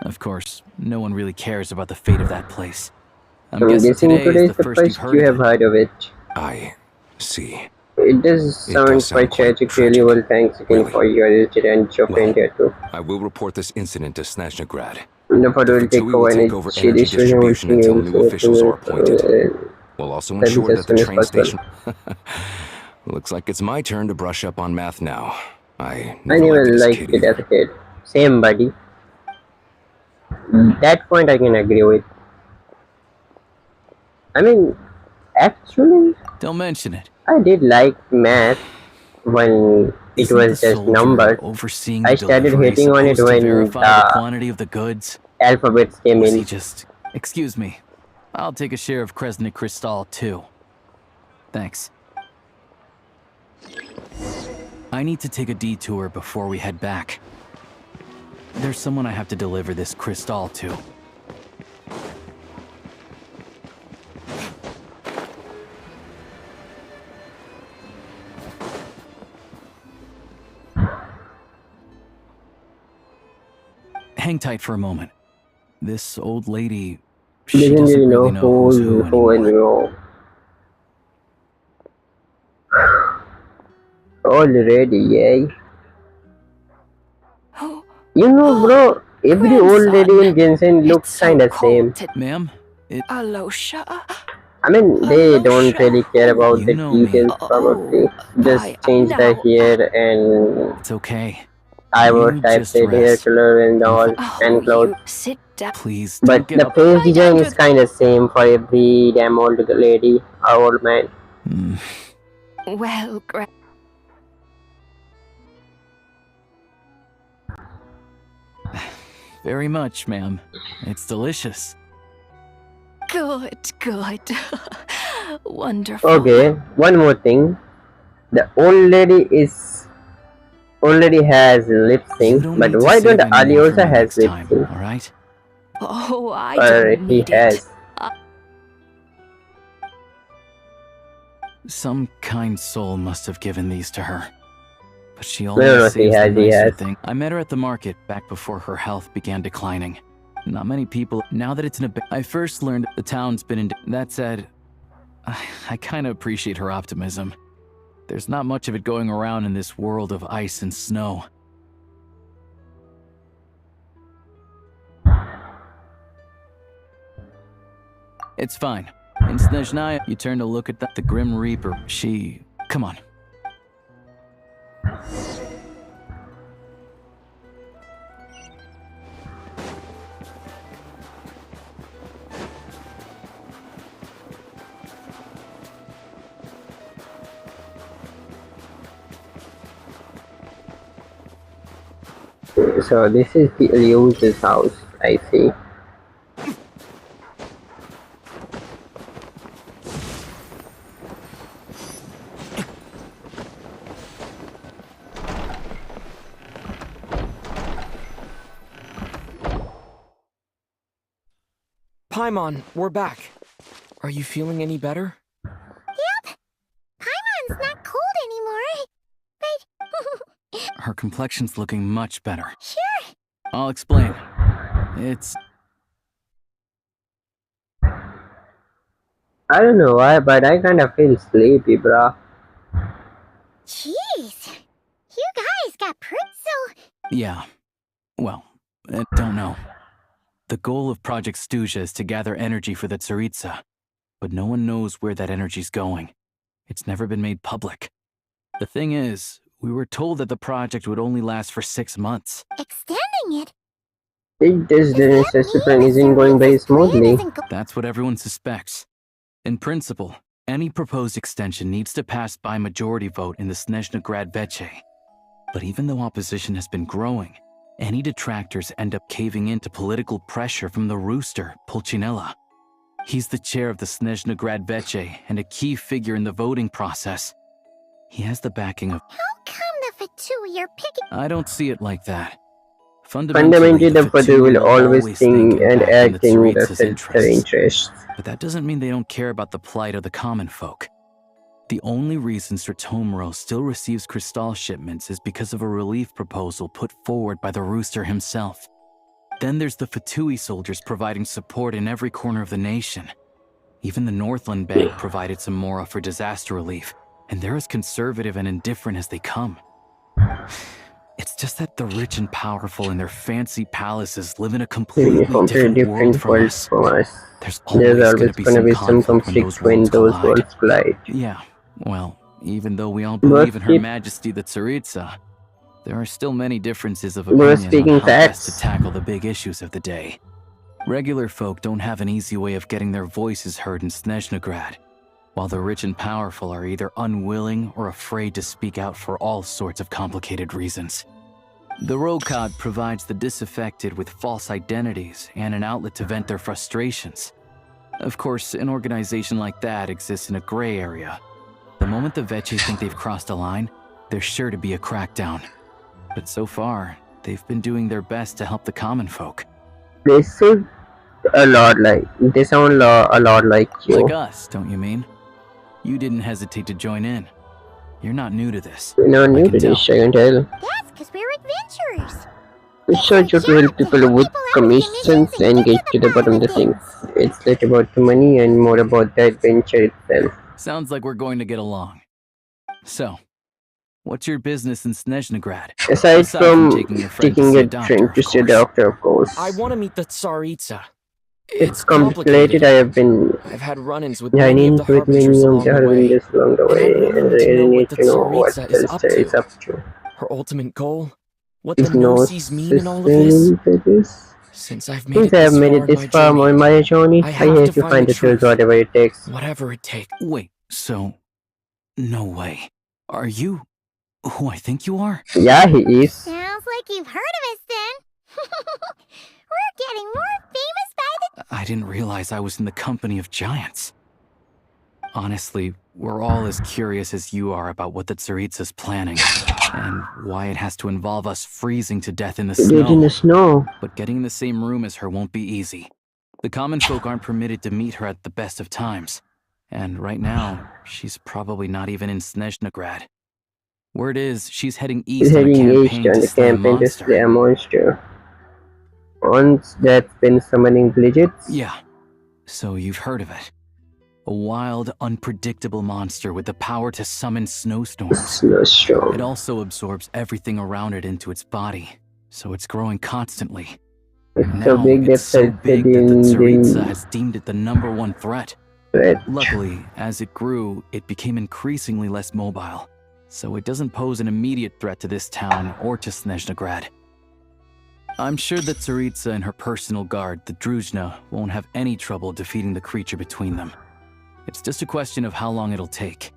Of course, no one really cares about the fate of that place. I'm guessing today is the first you've heard you have heard of it. I see. It does sound quite tragic, really. Well, thanks again for your visit and your friend here too. I will report this incident to Snezhnaya. The photo will take over energy distribution until new officials are appointed. We'll also ensure that the train station... Looks like it's my turn to brush up on math now. I I never liked never this liked kid it as a either. kid. Same, buddy. That point I can agree with. I mean, actually, Don't mention it. I did like math when it Isn't the was just soldier numbers. overseeing I the started delivery hating on it supposed to when verify the the quantity of the goods? alphabets Or came was in. he just... Excuse me. I'll take a share of Kresnik Crystal, too. Thanks. I need to take a detour before we head back. There's someone I have to deliver this crystal to. Hang tight for a moment. This old lady, she Doesn't doesn't really really know know who's who who anymore. Already, yeah. You know, bro, every old lady in Genshin looks kinda same. Ma'am, Alosha? I mean, they don't really care about you the know me. details, probably. Just change the hair and It's okay. eyebrow You type, just said hair rest. color and all, and clothes. Sit down. Please But don't get the up. face design is kinda same for every damn old lady or old man. Well, Very much, ma'am. It's delicious. good. Wonderful. Okay, one more thing. The old lady already has lip sync, but need to why don't save any Ali more for also me has next lip time, sync? alright? Oh, I Or don't he need has. it. Some kind soul must have given these to her. But she No, always he saves the has, he nicer has. thing. I met her at the market back before her health began declining. Not many people. Now that it's in a... I first learned the town's been in... That said, I kind of appreciate her optimism. There's not much of it going around in this world of ice and snow. It's fine. In Snezhnaya, you turn to look at the Grim Reaper. She... Come on. So this is the Elios's house, I see. Paimon, we're back. Are you feeling any better? Yep. Paimon's not cold anymore. But Her complexion's looking much better. sure. I'll explain. It's... I don't know why, but I kind of feel sleepy, bruh. Jeez. You guys got pretty so... Yeah. Well, I don't know. The goal of Project Stuja is to gather energy for the Tsaritsa, but no one knows where that energy's going. It's never been made public. The thing is, we were told that the project would only last for 6 months. Extending it? This discipline isn't going very smoothly. That's what everyone suspects. In principle, any proposed extension needs to pass by majority vote in the Snezhnaya Veche. But even though opposition has been growing, any detractors end up caving in to political pressure from the rooster, Pulcinella. He's the chair of the Snezhnaya Veche and a key figure in the voting process. He has the backing of... How come the Fatui you're picking... I don't see it like that. Fundamentally, the Fatui will always think and act in their interests. But that doesn't mean they don't care about the plight of the common folk. The only reason Sir Tomro still receives crystal shipments is because of a relief proposal put forward by the rooster himself. Then there's the Fatui soldiers providing support in every corner of the nation. Even the Northland Bank provided some mora for disaster relief, and they're as conservative and indifferent as they come. It's just that the rich and powerful in their fancy palaces live in a completely different world from us. There's always going to be some conflict when those worlds collide. Yeah, well, even though we all believe in Her Majesty the Tsaritsa, there are still many differences of Bro, opinion on speaking how best to facts. tackle the big issues of the day. Regular folk don't have an easy way of getting their voices heard in Snezhnaya, while the rich and powerful are either unwilling or afraid to speak out for all sorts of complicated reasons. The Rokad provides the disaffected with false identities and an outlet to vent their frustrations. Of course, an organization like that exists in a gray area. The moment the Veche think they've crossed a line, there's sure to be a crackdown. But so far, they've been doing their best to help the common folk. They sound a lot like you. Like us, don't you mean? You didn't hesitate to join in. You're not new to this. You're not new to this, I can tell. That's because we're adventurers. We search to help people with commissions and get to the bottom of the things. It's less about the money and more about the adventure itself. Sounds like we're going to get along. So, what's your business in Snezhnaya? Aside from taking a doctor, train to see a doctor, of course. I want to meet the Tsaritsa. It's complicated. I've had run-ins with many of the with many Harbingers of the Harbingers along the way, and really need to know what the Tsaritsa is up to. Her ultimate goal? What the Gnosis mean in all of this? Since I've made it this far on my journey, I have to find the truth whatever it takes. Whatever it takes. Wait, so... No way. Are you who I think you are? Yeah, he is. Sounds like you've heard of us then. We're getting more famous by the... I didn't realize I was in the company of giants. Honestly, we're all as curious as you are about what the Tsaritsa's planning, and why it has to involve us freezing to death in the snow. But getting in the same room as her won't be easy. The common folk aren't permitted to meet her at the best of times, and right now, she's probably not even in Snezhnaya. Word is, she's heading east on a campaign to slay a monster. Once that's been summoning blizzards? Yeah, so you've heard of it. A wild, unpredictable monster with the power to summon snowstorms. It also absorbs everything around it into its body, so it's growing constantly. It's so big that the Tsaritsa has deemed it the #1 threat. Luckily, as it grew, it became increasingly less mobile, so it doesn't pose an immediate threat to this town or to Snezhnaya. I'm sure that Tsaritsa and her personal guard, the Druzhna, won't have any trouble defeating the creature between them. It's just a question of how long it'll take.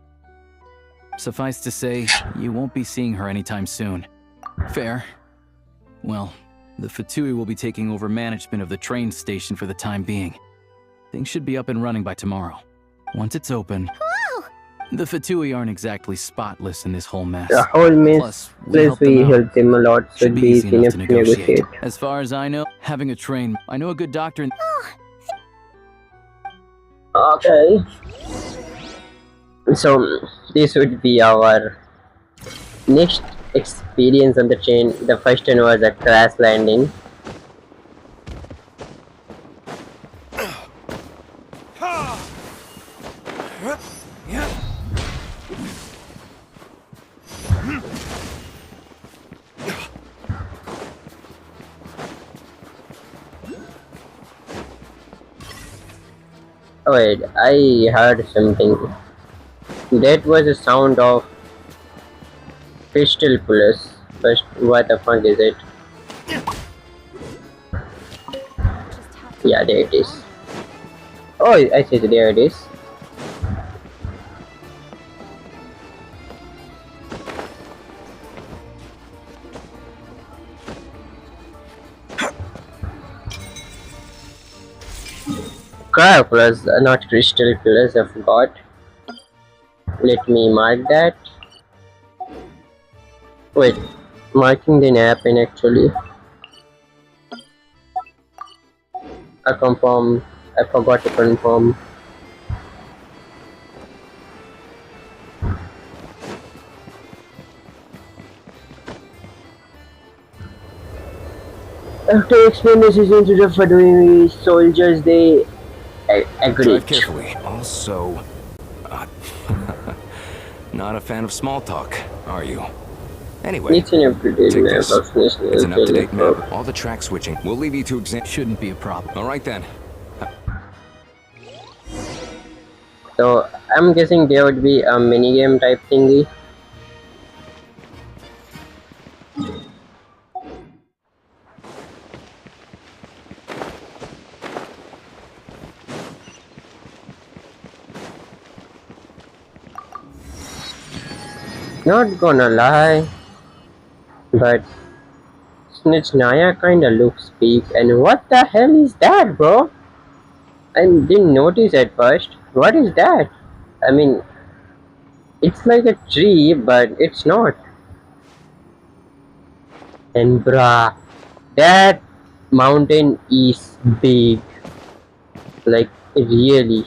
Suffice to say, you won't be seeing her anytime soon. Fair. Well, the Fatui will be taking over management of the train station for the time being. Things should be up and running by tomorrow. Once it's open... Whoa! The Fatui aren't exactly spotless in this whole mess. The whole mess, plus we help them a lot, so it'd be easy enough to negotiate. As far as I know, having a train, I know a good doctor in... Okay. So, this would be our next experience on the train. The first one was a crash landing. Wait, I heard something. That was a sound of crystal pullers. But what the fuck is it? Yeah, there it is. Oh, I see, there it is. Crab plus, not crystal pillars, I forgot. Let me mark that. Wait, marking didn't happen actually. I forgot to confirm. After explaining the decision to the Fatui soldiers, they agreed. Drive carefully. Also, not a fan of small talk, are you? Anyway, it's an up-to-date take map this. of Snezhnaya. It's an up-to-date map. All the track switching. We'll leave you to examine. Shouldn't be a problem. All right then. So I'm guessing there would be a minigame type thingy. Not gonna lie, but Snezhnaya kinda looks big. And what the hell is that, bro? I didn't notice at first. What is that? I mean, it's like a tree, but it's not. And bruh, that mountain is big. Like, really.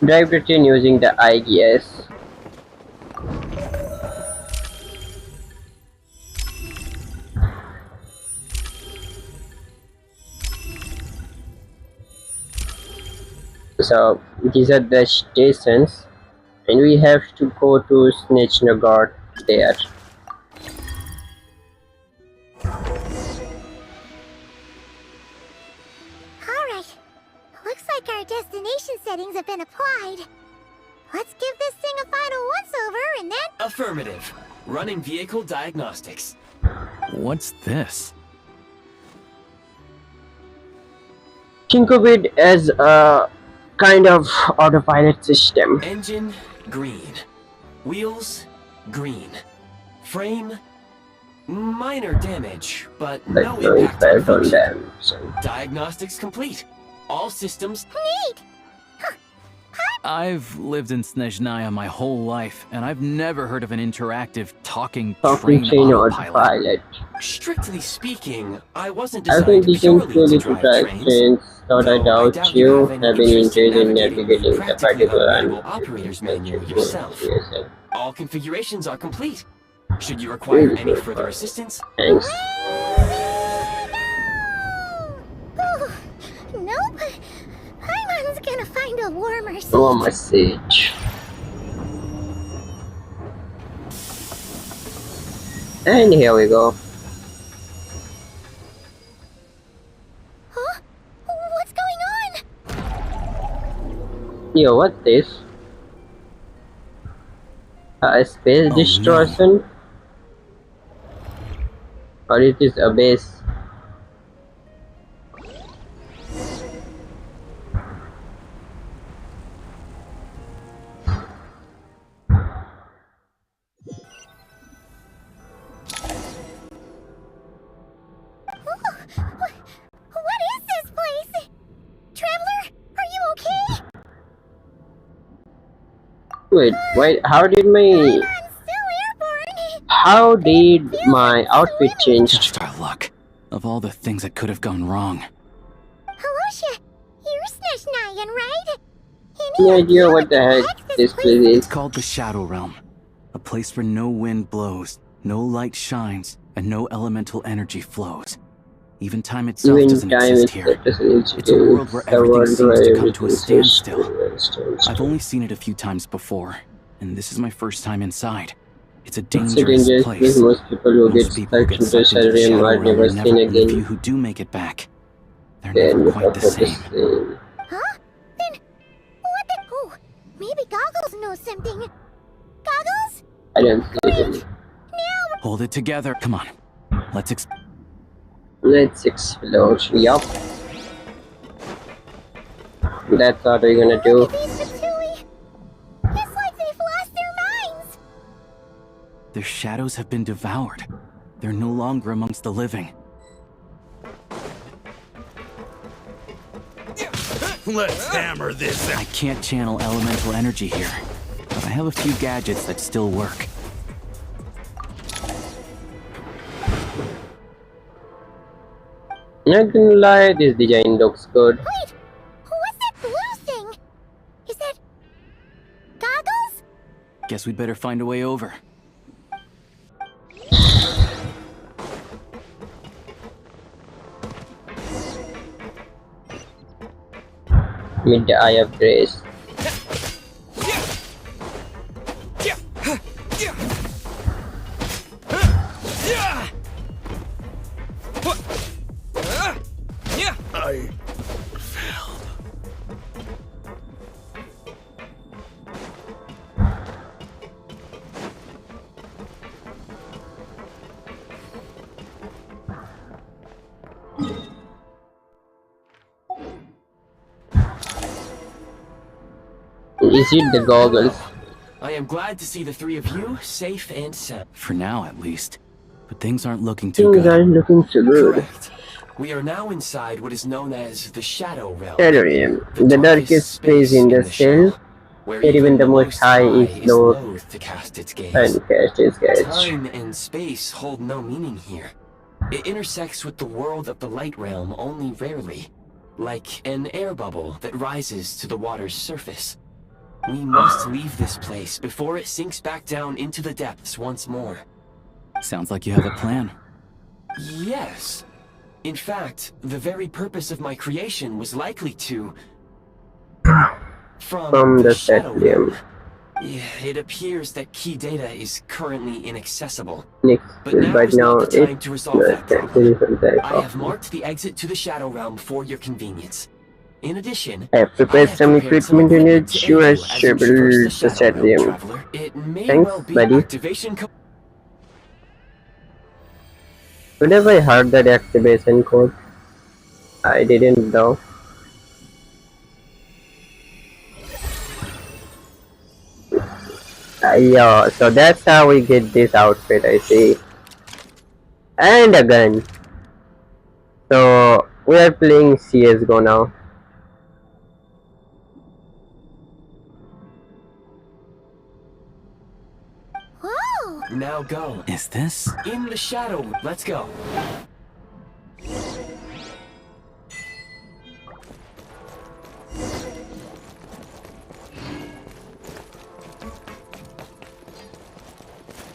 Drive the train using the IDs. So these are the stations, and we have to go to Snezhnaya there. Alright. Looks like our destination settings have been applied. Let's give this thing a final once-over and then... Affirmative. Running vehicle diagnostics. What's this? Think of it as a kind of autopilot system. Engine, green. Wheels, green. Frame, minor damage, but no impact on them. Diagnostics complete. All systems... Neat! I've lived in Snezhnaya my whole life, and I've never heard of an interactive talking train autopilot. Strictly speaking, I wasn't I think designed you can purely fully to drive trains, but I doubt you have any interest in navigating the particular operator's menu yourself. All configurations are complete. Should you require any further assistance? Thanks. Nope. Paimon's gonna find a warmer seat. Warmer seat. And here we go. Huh? What's going on? Yo, what's this? A space distortion? Or it is a base? What is this place? Traveler, are you okay? Wait, how did my outfit change? Just our luck. Of all the things that could have gone wrong. Halosha, you're Snezhnayan, right? No idea what the heck this place is. It's called the Shadow Realm. A place where no wind blows, no light shines, and no elemental energy flows. Even time itself doesn't exist here. It's a world where everything seems to come to a standstill. I've only seen it a few times before, and this is my first time inside. It's a dangerous place. Most people who get stuck into the Shadow Realm are never seen again. The few who do make it back, they're never quite the same. Huh? Then, what the... Oh, maybe Goggles knows something. Goggles? I don't see it. Hold it together. Come on. Let's explore. Yup. That's what we're gonna do. It's like they've lost their minds. Their shadows have been devoured. They're no longer amongst the living. Let's hammer this out. I can't channel elemental energy here, but I have a few gadgets that still work. Not gonna lie, this design looks good. Wait, what's that blue thing? Is that... Goggles? Guess we'd better find a way over. Meet the Eye of Grace. Is it the goggles? I am glad to see the three of you safe and sound. For now, at least. But things aren't looking too Things good. aren't looking too good. Correct. We are now inside what is known as the Shadow Realm. Shadow Realm, the darkest space in the cell, where even the most high is loath to cast its gaze. And cast its gaze. Time and space hold no meaning here. It intersects with the world of the Light Realm only rarely, like an air bubble that rises to the water's surface. We must leave this place before it sinks back down into the depths once more. Sounds like you have a plan. Yes. In fact, the very purpose of my creation was likely to... From the Shadow Realm. It appears that key data is currently inaccessible. But now is not the time to resolve that problem. I have marked the exit to the Shadow Realm for your convenience. In addition, I have prepared some equipment you need to assemble the Shadow Realm. Thanks, buddy. Could have I heard that activation code? I didn't though. Yeah, so that's how we get this outfit, I see. And a gun. So we are playing CSGO now. Now go. Is this? In the shadow. Let's go.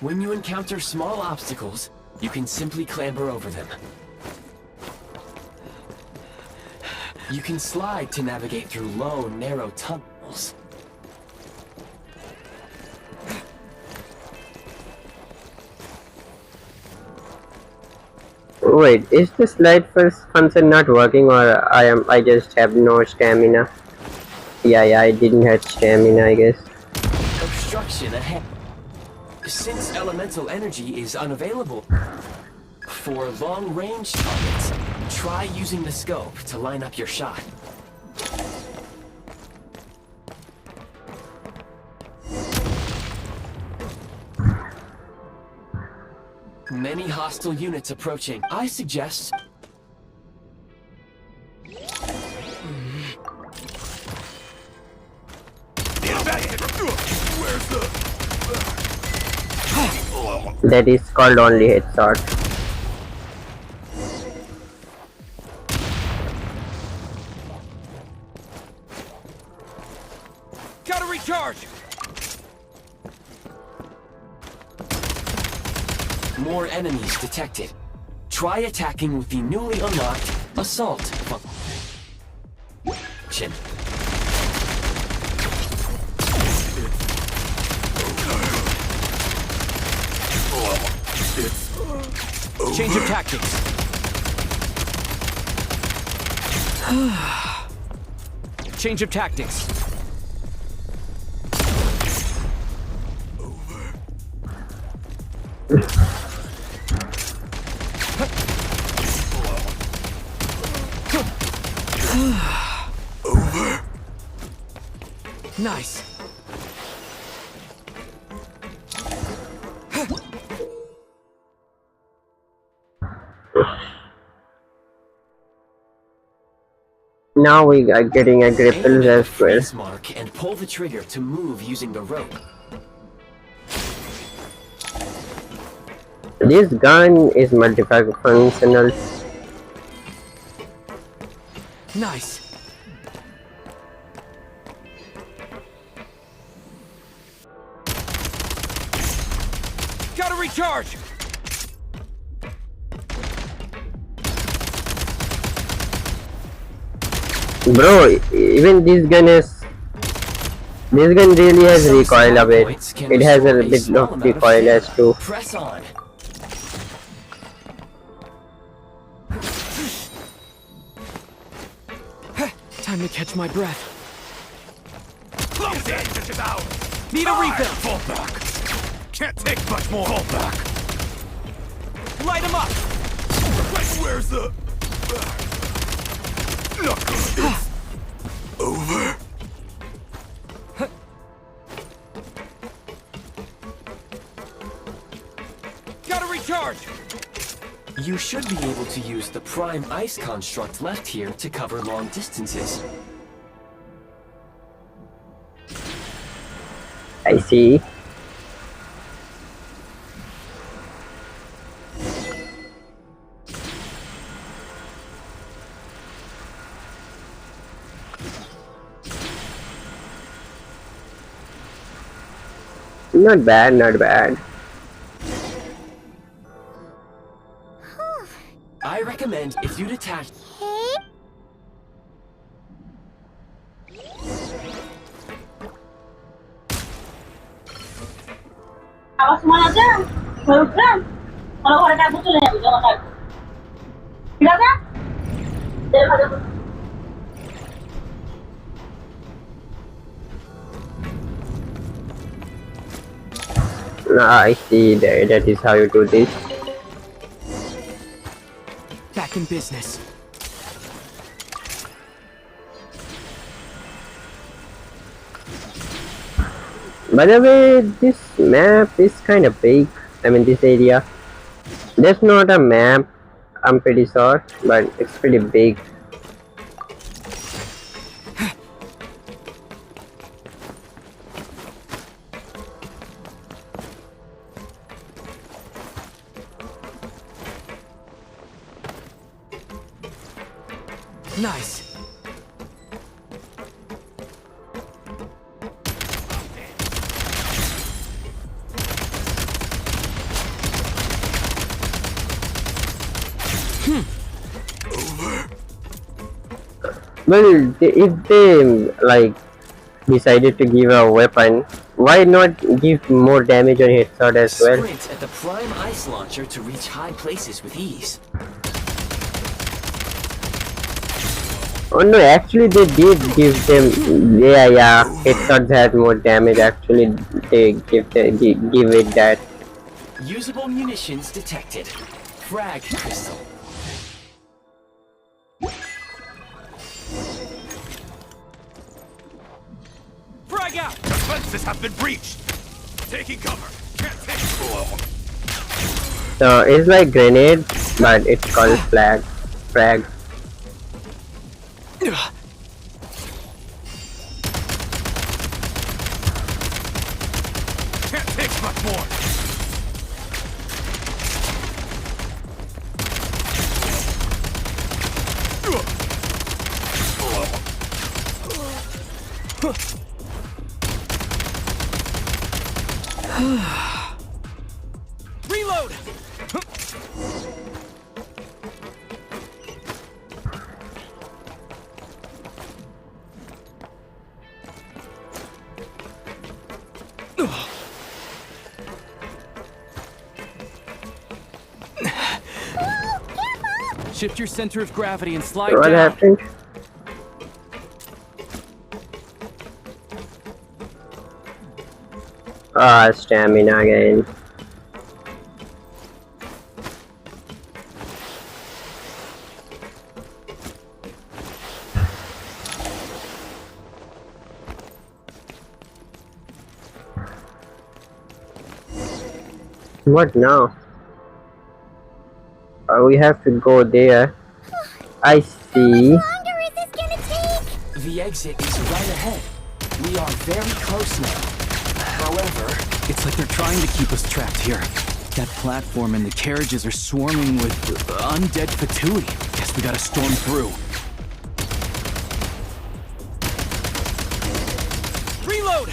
When you encounter small obstacles, you can simply clamber over them. You can slide to navigate through low, narrow tunnels. Wait, is the slide first function not working, or I just have no stamina? Yeah, I didn't have stamina, I guess. Obstruction ahead. Since elemental energy is unavailable for long-range targets, try using the scope to line up your shot. Many hostile units approaching. I suggest... That is called only headshot. Gotta recharge! More enemies detected. Try attacking with the newly unlocked assault function. Change of tactics. Change of tactics. Over. Nice. Now we are getting a grapple as well. Mark and pull the trigger to move using the rope. This gun is multifunctional. Nice. Gotta recharge. Bro, even this gun really has recoil a bit. It has a bit of recoil as too. Press on. Time to catch my breath. Close it! Need a refill! Fall back! Can't take much more! Fall back! Light him up! Where's the... Not good. It's over. charge! You should be able to use the prime ice construct left here to cover long distances. I see. Not bad, not bad. I recommend if you detach... Awas semuanya aja. Program. Kalau ada kabut tuh ya, jangan kabut. Tidak kan? Daripada I see that is how you do this. Back in business. By the way, this map is kind of big. I mean, this area. There's not a map, I'm pretty sure, but it's pretty big. Nice. Well, if they like decided to give a weapon, why not give more damage on headshot as well? Sprint at the prime ice launcher to reach high places with ease. Oh no, actually they did give them, yeah, headshots had more damage, actually they give it that. Usable munitions detected. Frag crystal. Frag out! Defenses have been breached! Taking cover! Can't take... So it's like grenade, but it's called frag. Can't take much more! Reload! Shift your center of gravity and slide What down. happened? Ah, stamina again. What now? We have to go there. I see. The exit is right ahead. We are very close now. However, it's like they're trying to keep us trapped here. That platform and the carriages are swarming with undead fatui. Guess we gotta storm through. Reload!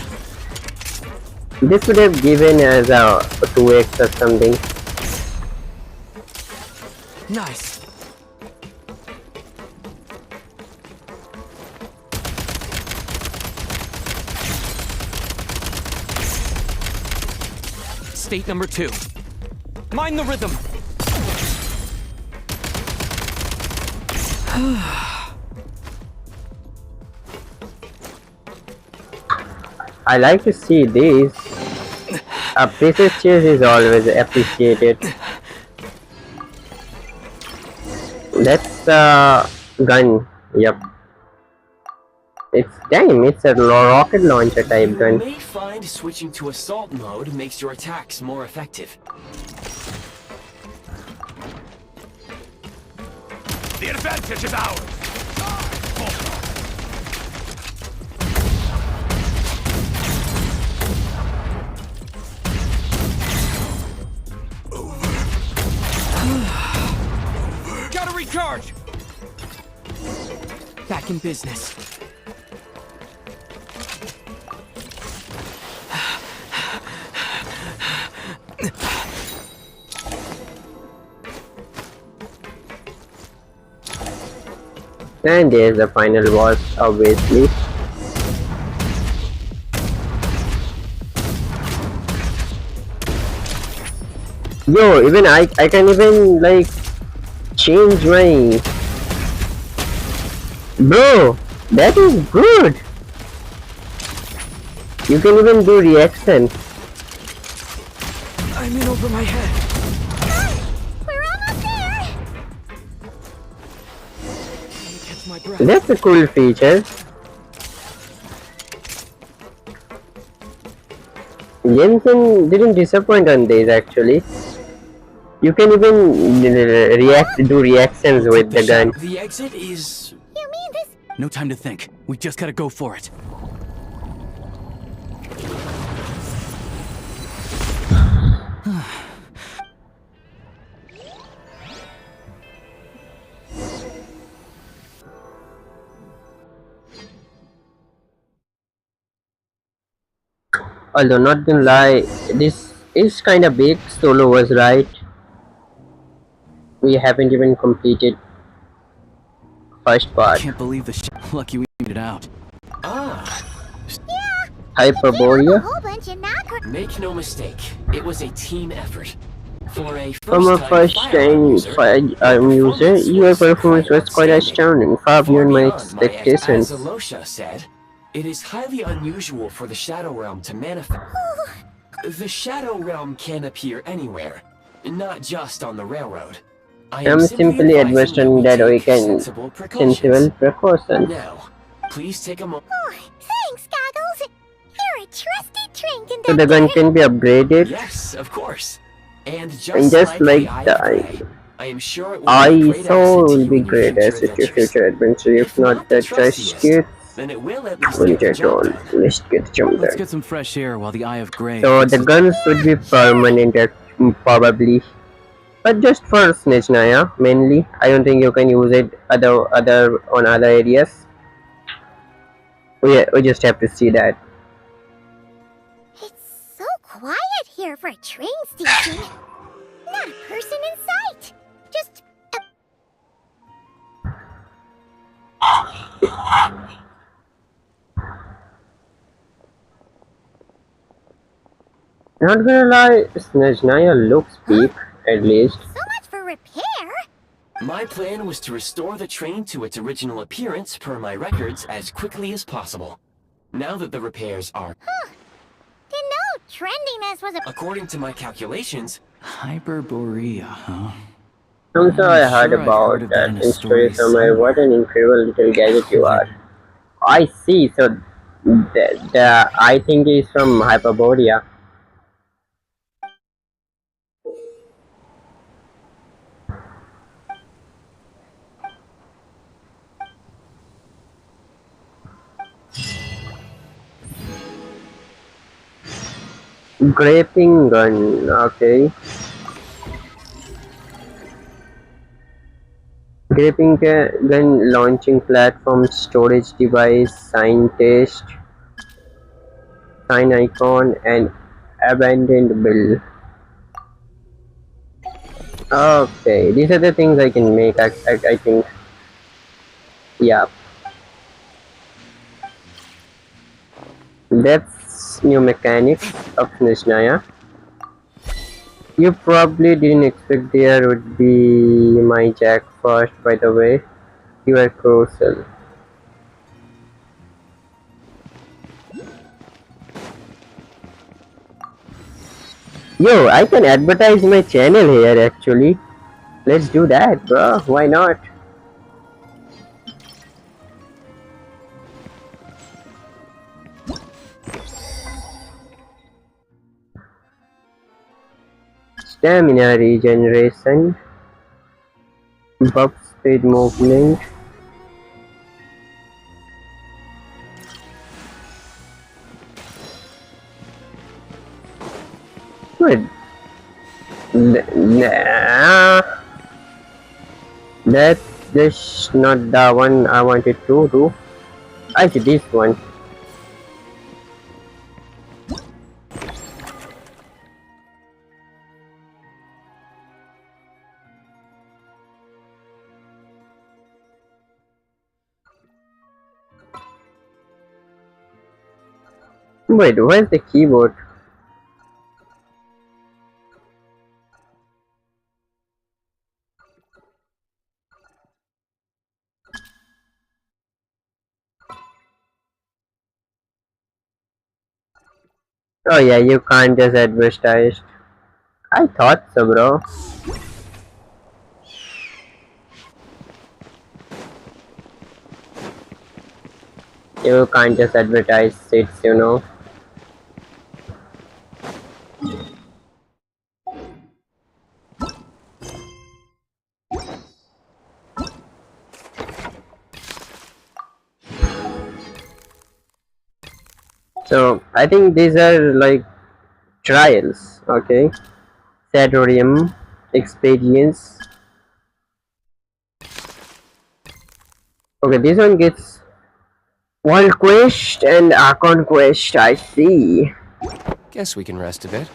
This would have given us a 2x or something. Nice. State number 2. Mind the rhythm. I like to see this. A precious chase is always appreciated. That's a gun. Yep. It's a rocket launcher type gun. You may find switching to assault mode makes your attacks more effective. The advantage is ours! Gotta recharge! Back in business. And there's the final boss, obviously. Yo, even I can even like change my... Bro, that is good. You can even do reaction. I'm in over my head. We're almost there. Catch my breath. That's a cool feature. Genshin didn't disappoint on this actually. You can even do reactions with the gun. The exit is... You mean this? No time to think. We just gotta go for it. Although not gonna lie, this is kinda big. Solo was right. We haven't even completed first part. Can't believe the lucky we made it out. Hyperborea. Make no mistake, it was a team effort. For a From a first-time firearm user, your performance was quite astounding, far beyond my expectations. As Alosha said, it is highly unusual for the Shadow Realm to manifest. The Shadow Realm can appear anywhere, not just on the railroad. I'm simply advising that we can sensible precautions. Now, please take a moment. Oh, thanks, Goggles. You're a trusty trinket. So the gun can be upgraded. Yes, of course. And just like the I am sure it will ISO will be great as a future adventure, if not the trust kit. Then it will at least Let's get some fresh air while the Eye of Grey. So the guns would be permanent probably. But just for Snezhnaya mainly. I don't think you can use it on other areas. We just have to see that. It's so quiet here for a train station. Not a person in sight. Just Not gonna lie, Snezhnaya looks big, at least. so much for repair. My plan was to restore the train to its original appearance per my records as quickly as possible. Now that the repairs are... Didn't know trendiness was a... According to my calculations... Hyperborea, huh? I'm sure I heard about that in story somewhere. What an incredible little gadget you are. I see, so the I think is from Hyperborea. Graping gun, okay. Graping gun launching platform, storage device, sign test, sign icon, and abandoned bill. Okay, these are the things I can make. I think. Yeah. That's new mechanics of Snezhnaya. You probably didn't expect there would be my jack first, by the way. You are crucial. Yo, I can advertise my channel here actually. Let's do that, bro. Why not? Stamina regeneration, buffs speed movement. Wait. Nah. That's just not the one I wanted to do. I see this one. Wait, where's the keyboard? Oh yeah, you can't just advertise. I thought so, bro. You can't just advertise seats, you know. So I think these are like trials, okay? Sadorium, experience. Okay, this one gets World Quest and Archon Quest, I see. Guess we can rest a bit.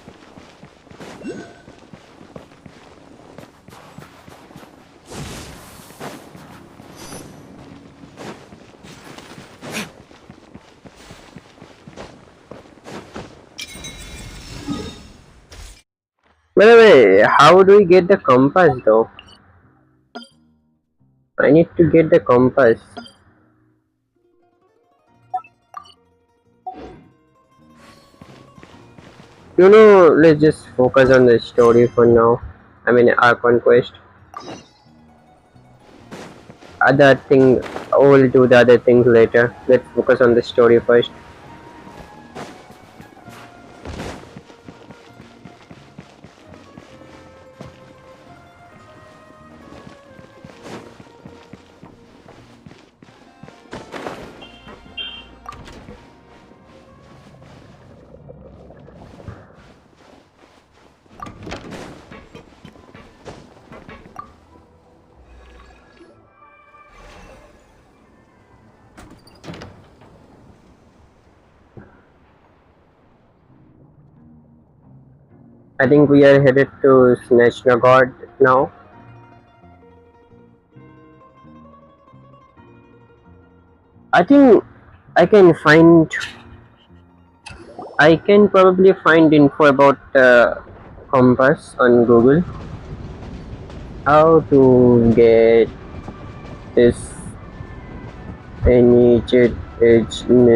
By the way, how do we get the compass though? I need to get the compass. You know, let's just focus on the story for now. I mean, Archon Quest. Other thing, we'll do the other things later. Let's focus on the story first. I think we are headed to Snezhnaya now. I think I can probably find info about the compass on Google. How to get this Snezhnaya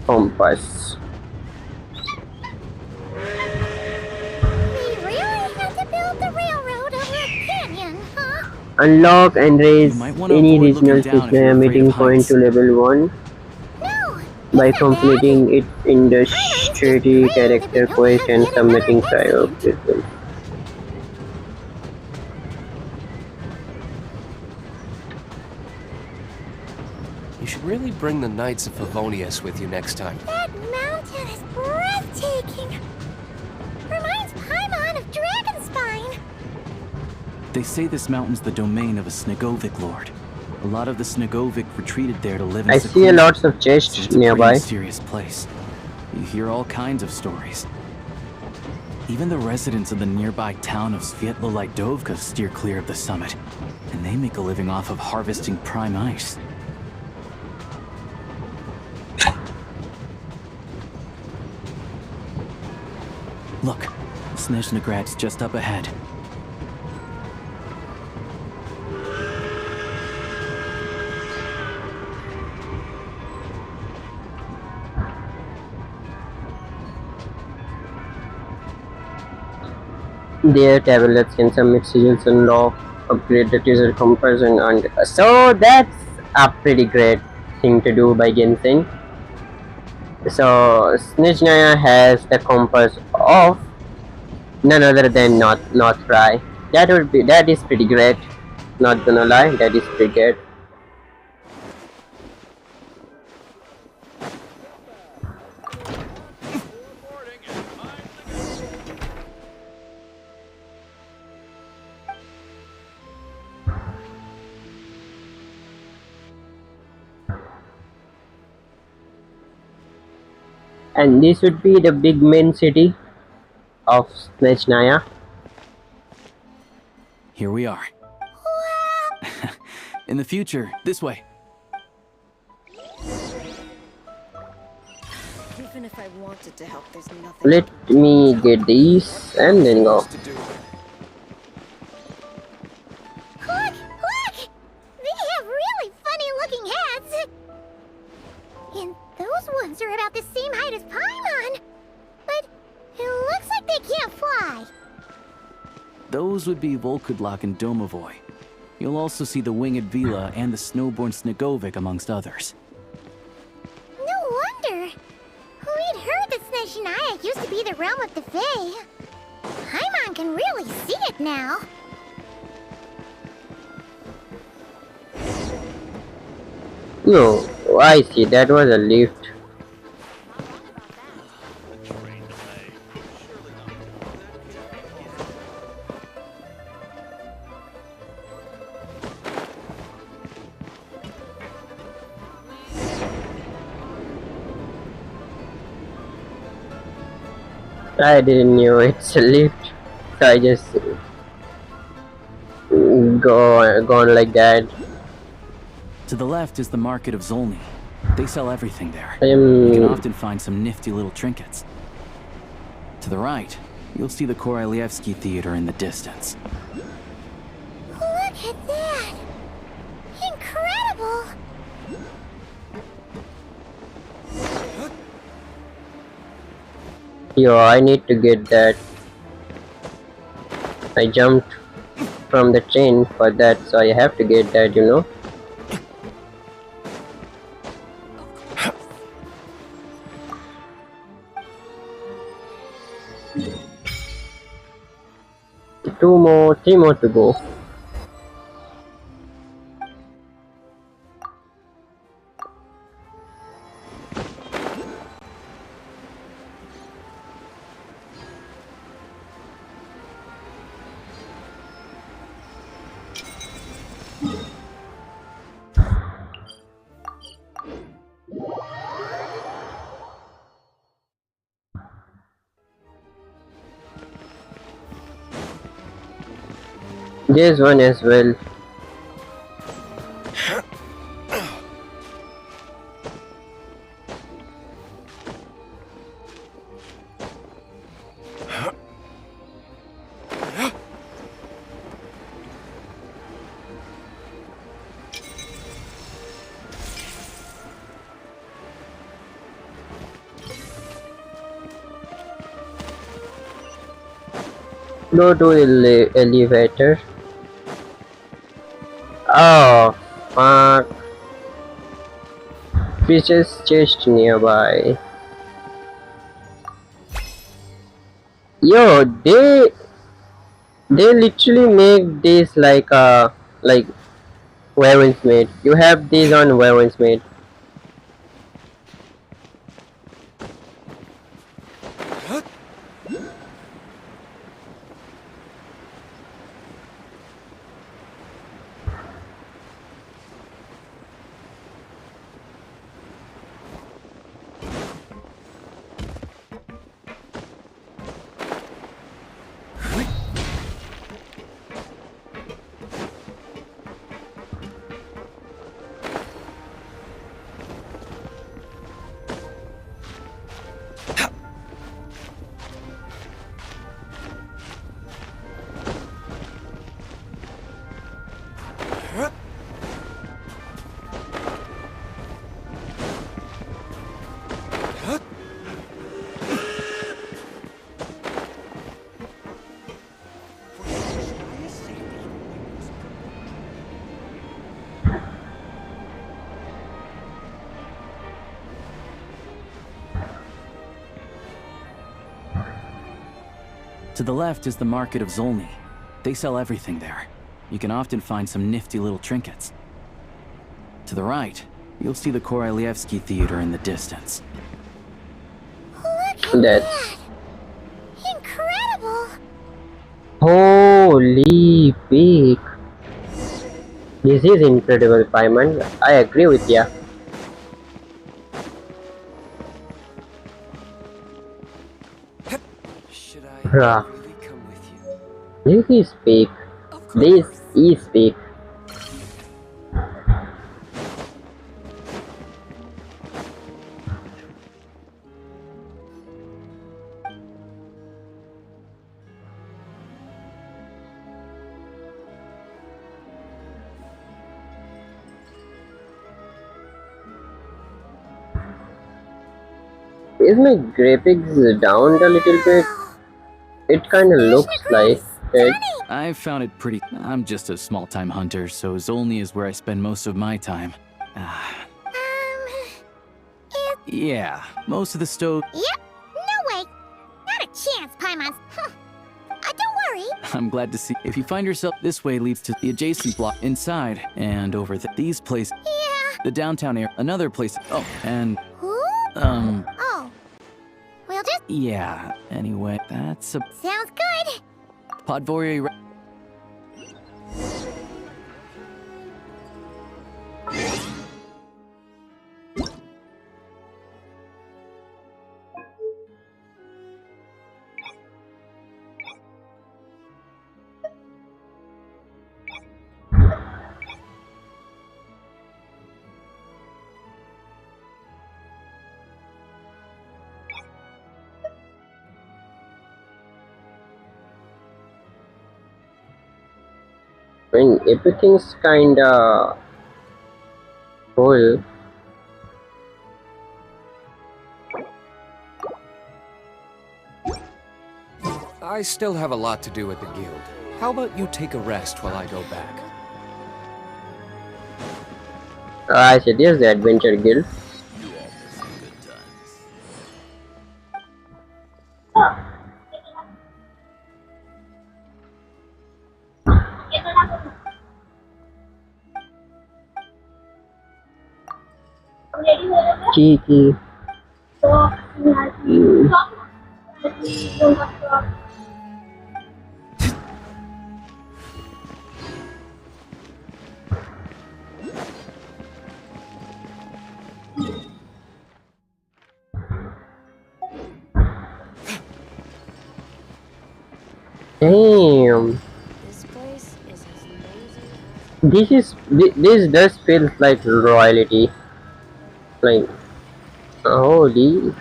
compass. Unlock and raise any regional Snezhnaya meeting point to level 1 by completing it in the Shady character quest and submitting prior results. You should really bring the Knights of Favonius with you next time. That mountain is breathtaking. Reminds Paimon of Dragonspine. They say this mountain's the domain of a Snegovic lord. A lot of the Snegovic retreated there to live in I see a lots of chests nearby. It's a pretty mysterious place. You hear all kinds of stories. Even the residents of the nearby town of Svietlolidovka steer clear of the summit, and they make a living off of harvesting prime ice. Look, Snezhnagrad's just up ahead. Their tablets can submit sigils, unlock, upgrade the teaser compass, and so that's a pretty great thing to do by Genshin. So Snezhnaya has the compass off, none other than not Fry. That is pretty great. Not gonna lie, that is pretty good. And this would be the big main city of Snezhnaya. Here we are. In the future, this way. Even if I wanted to help, there's nothing. Let me get these and then go. Look! Look! They have really funny-looking heads! And those ones are about the same height as Paimon! But it looks like they can't fly! Those would be Volkudlak and Domovoy. You'll also see the winged Vila and the snowborn Snegovic amongst others. No wonder! We'd heard that Snezhnaya used to be the realm of the Fae. Paimon can really see it now. No, I see, that was a lift. I didn't know it's a lift, so I just go on like that. To the left is the market of Zolny. They sell everything there. You can often find some nifty little trinkets. To the right, you'll see the Korolyevsky Theater in the distance. Look at that! Incredible! Yo, I need to get that. I jumped from the train for that, so I have to get that, you know. Three more to go. There's one as well. Go to the elevator. Oh, fuck. Creatures just nearby. Yo, they literally make this like Wyvern's Maid. You have these on Wyvern's Maid. To the left is the Market of Zolny. They sell everything there. You can often find some nifty little trinkets. To the right, you'll see the Korolyevsky Theater in the distance. Look at that! Incredible! Holy peak! This is incredible, Paimon. I agree with ya. Bruh. This is peak. This is peak. Is my graphics down a little bit? It kinda looks like it. I've found it pretty... I'm just a small-time hunter, so Zolny is where I spend most of my time. Yeah, most of the stove... Yep, no way. Not a chance, Paimon. Don't worry. I'm glad to see. If you find yourself... This way leads to the adjacent block inside, and over these places. Yeah. The downtown area, another place... Oh, and... Oh. We'll just... Yeah, anyway, that's a... Sounds good. Podvorye... I mean, everything's kinda cool. I still have a lot to do at the guild. How about you take a rest while I go back? I said yes, the Adventure Guild. Cheeky. Damn. This place is as amazing. This does feel like royalty. Like, holy.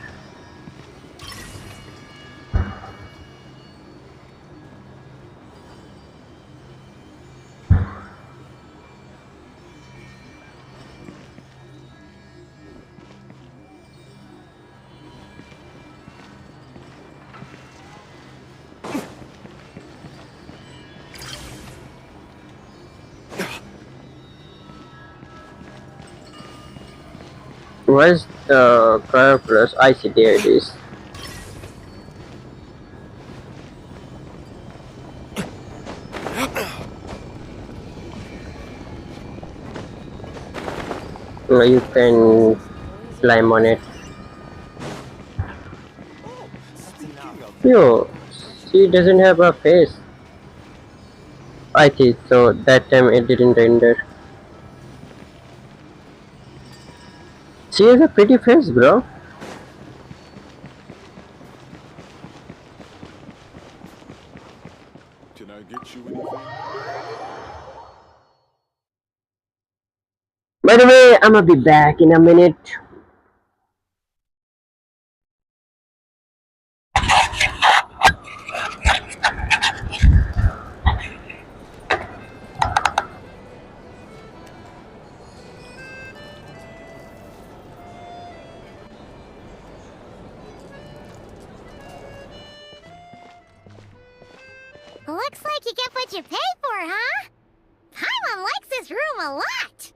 Where's the curve plus? I see, there it is. You can climb on it. Yo, she doesn't have a face. I see, so that time it didn't render. She has a pretty face, bro. Can I get you anything? By the way, I'm gonna be back in a minute. Looks like you get what you pay for, huh? Paimon likes this room a lot.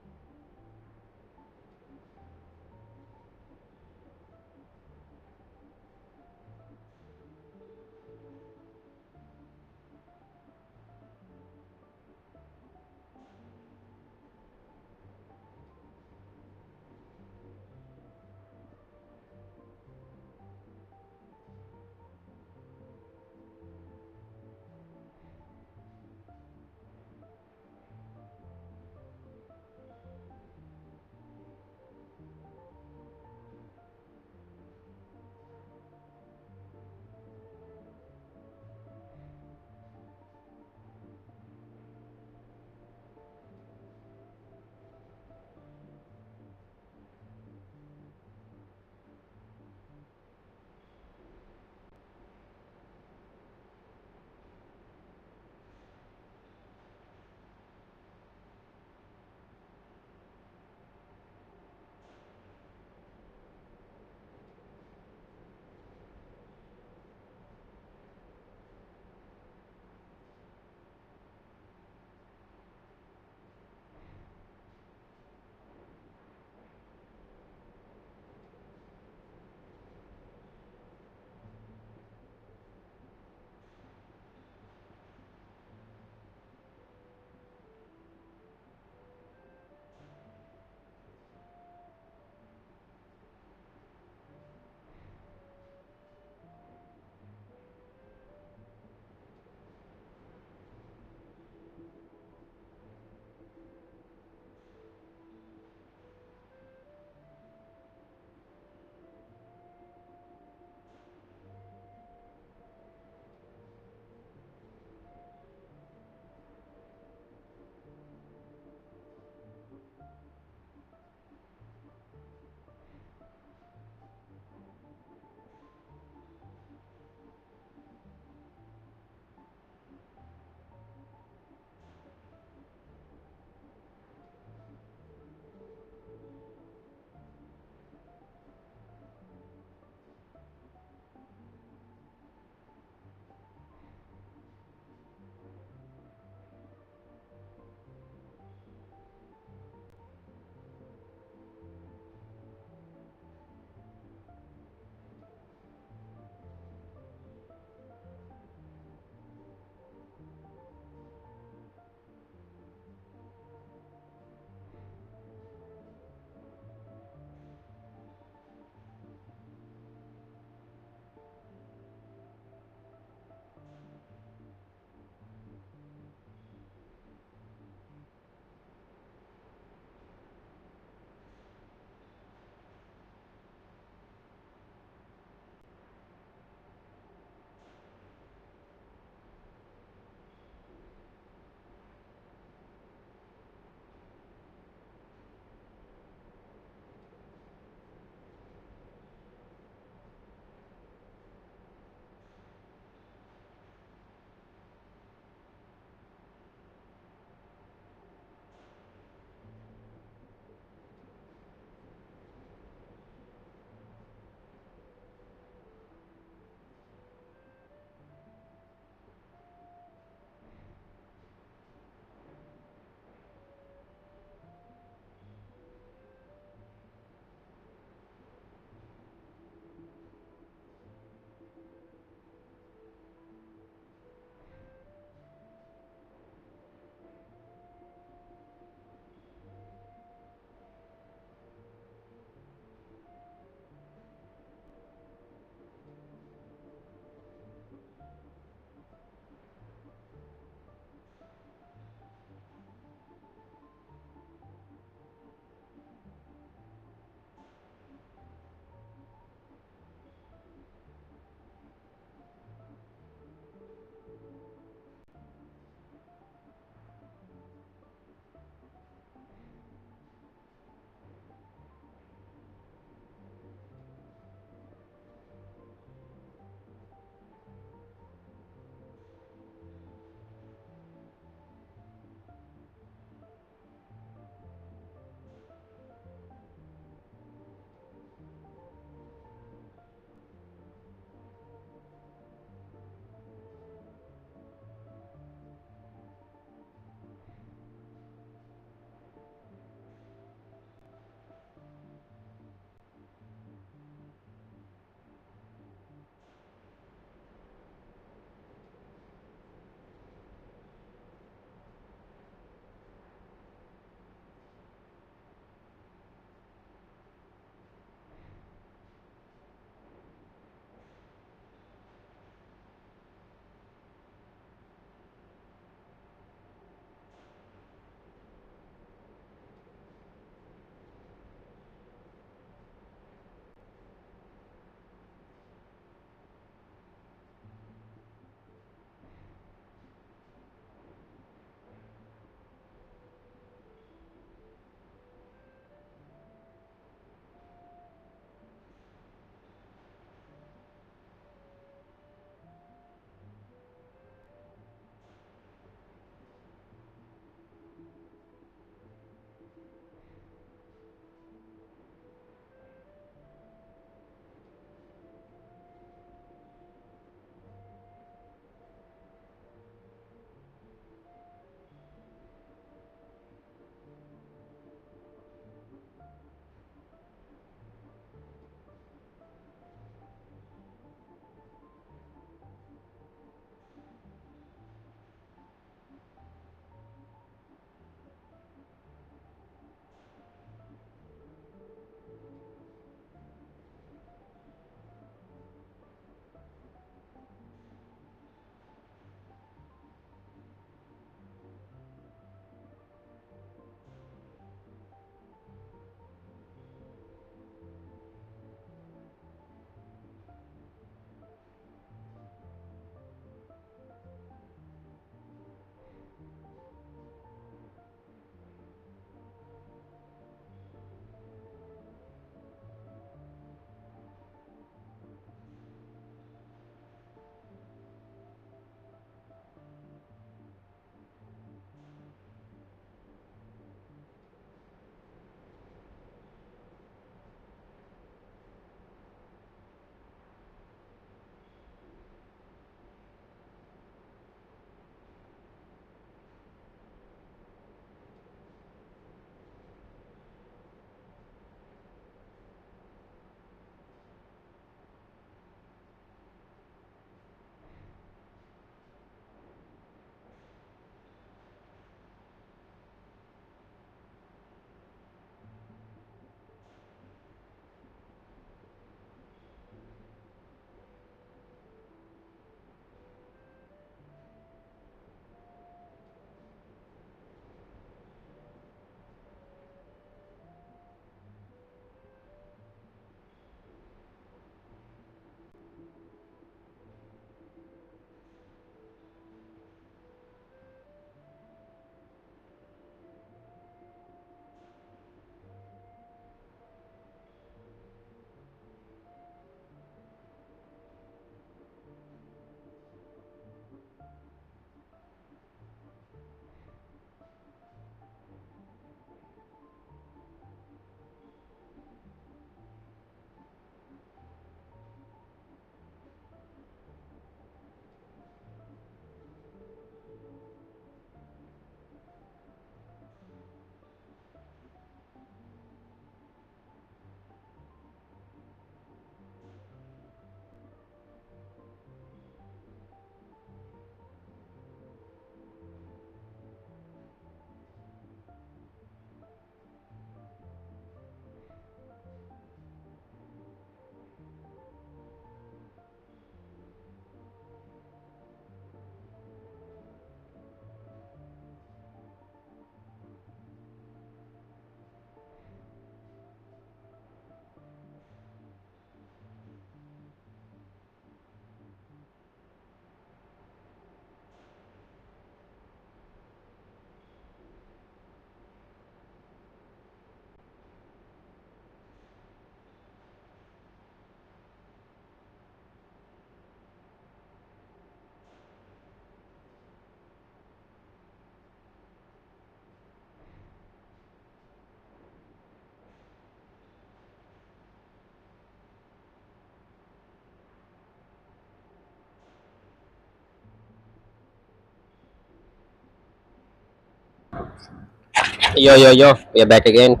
Yo, we're back again.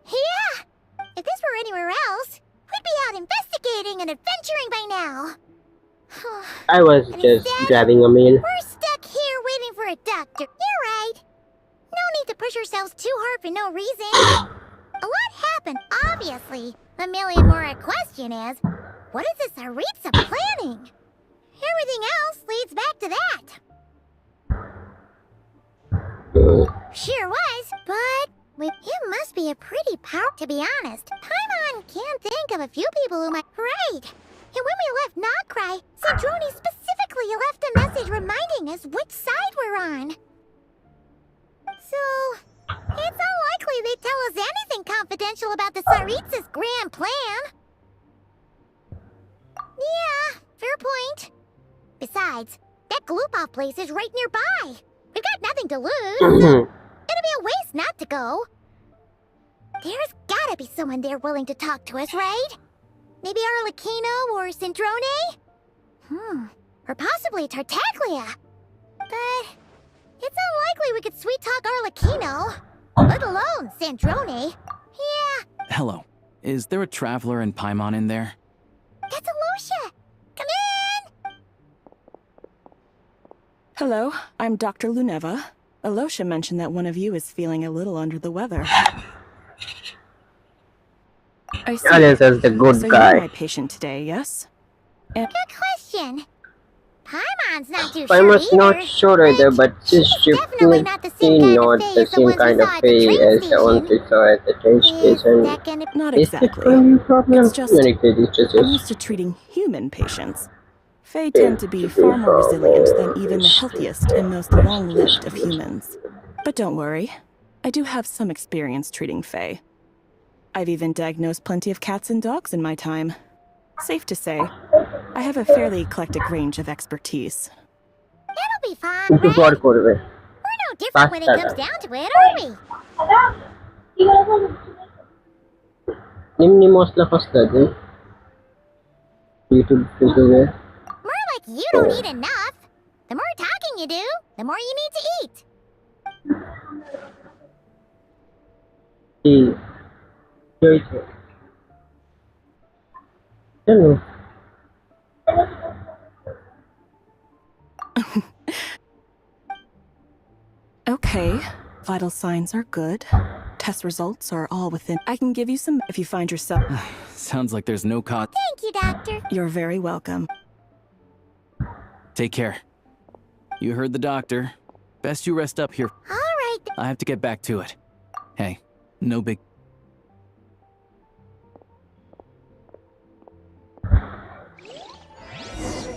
Yeah! If this were anywhere else, we'd be out investigating and adventuring by now. I was And just instead, grabbing a meal. we're stuck here waiting for a doctor. You're right. No need to push ourselves too hard for no reason. A lot happened, obviously. The million more question is, what is this Saritsa planning? Everything else leads back to that. Sure was, but it must be a pretty power, to be honest. Paimon can't think of a few people who might. Right. And when we left Nocry, Sandrone specifically left a message reminding us which side we're on. So, it's unlikely they'd tell us anything confidential about the Saritsa's grand plan. Yeah, fair point. Besides, that Gloopov place is right nearby. We've got nothing to lose, so it'd be a waste not to go. There's gotta be someone there willing to talk to us, right? Maybe Arlecchino or Sandrone? Or possibly Tartaglia. But it's unlikely we could sweet-talk Arlecchino, let alone Sandrone. Yeah. Hello. Is there a traveler in Paimon in there? That's Alosha! Come in! Hello, I'm Dr. Luneva. Alosha mentioned that one of you is feeling a little under the weather. I see. Alice is the good So guy. you're my patient today, yes? Good question. Paimon's not too Paimon's sure not sure either, but she's definitely not the same kind of Fae as the ones we saw at the train station. Not Is that exactly. going to be a problem? It's just I'm used to treating human patients. Fae tend to be far more resilient than even the healthiest and most long-lived of humans. But don't worry, I do have some experience treating Fae. I've even diagnosed plenty of cats and dogs in my time. Safe to say, I have a fairly eclectic range of expertise. That'll be fine, right? We're no different when it comes down to it, are we? Nimni mostla fastadi. YouTube video. More like you don't eat enough. The more talking you do, the more you need to eat. Hello. Okay, vital signs are good. Test results are all within. I can give you some if you find yourself. Sounds like there's no cause. Thank you, Doctor. You're very welcome. Take care. You heard the doctor. Best you rest up here. All right. I have to get back to it. Hey, no big.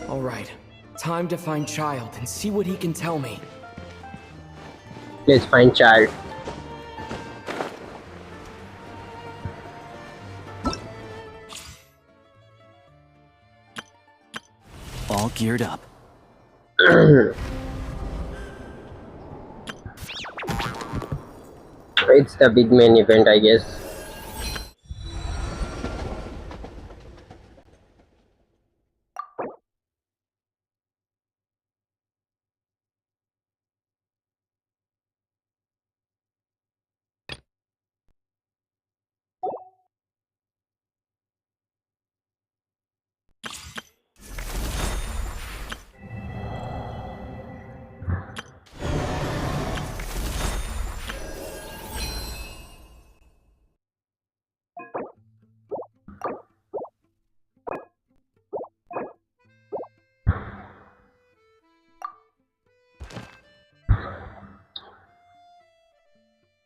All right, time to find Child and see what he can tell me. Let's find Child. All geared up. It's the big main event, I guess.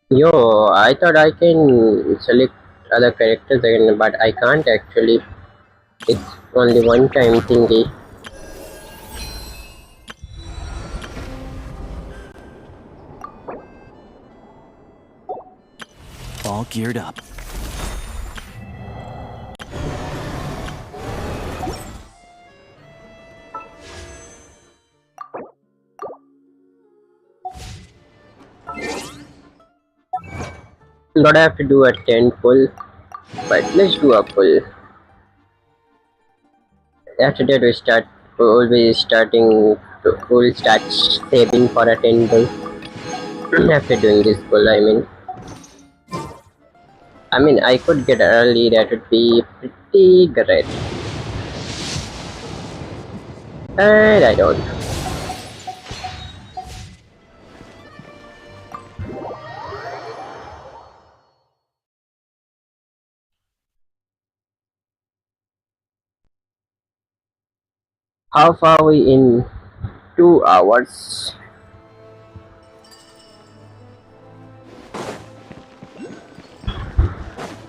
Yo, I thought I can select other characters again, but I can't actually. It's only one time thingy. All geared up. Not have to do a 10 pull, but let's do a pull. After that we'll start saving for a temple. After doing this goal, I mean I could get early, that would be pretty great. And I don't. How far are we in? 2 hours.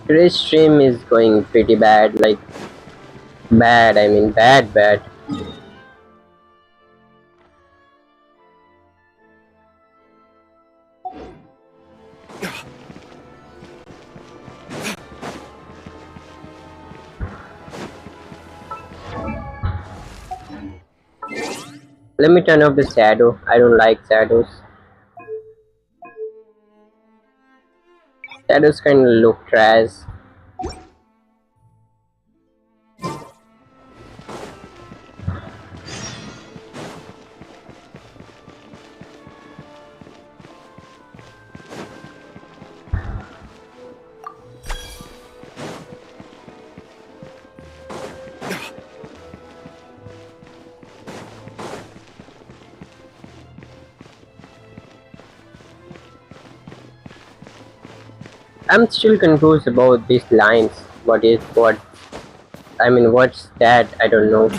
Today's stream is going pretty bad, like bad, I mean bad. Let me turn off the shadow. I don't like shadows. Shadows kind of look trash. I'm still confused about these lines. What's that? I don't know.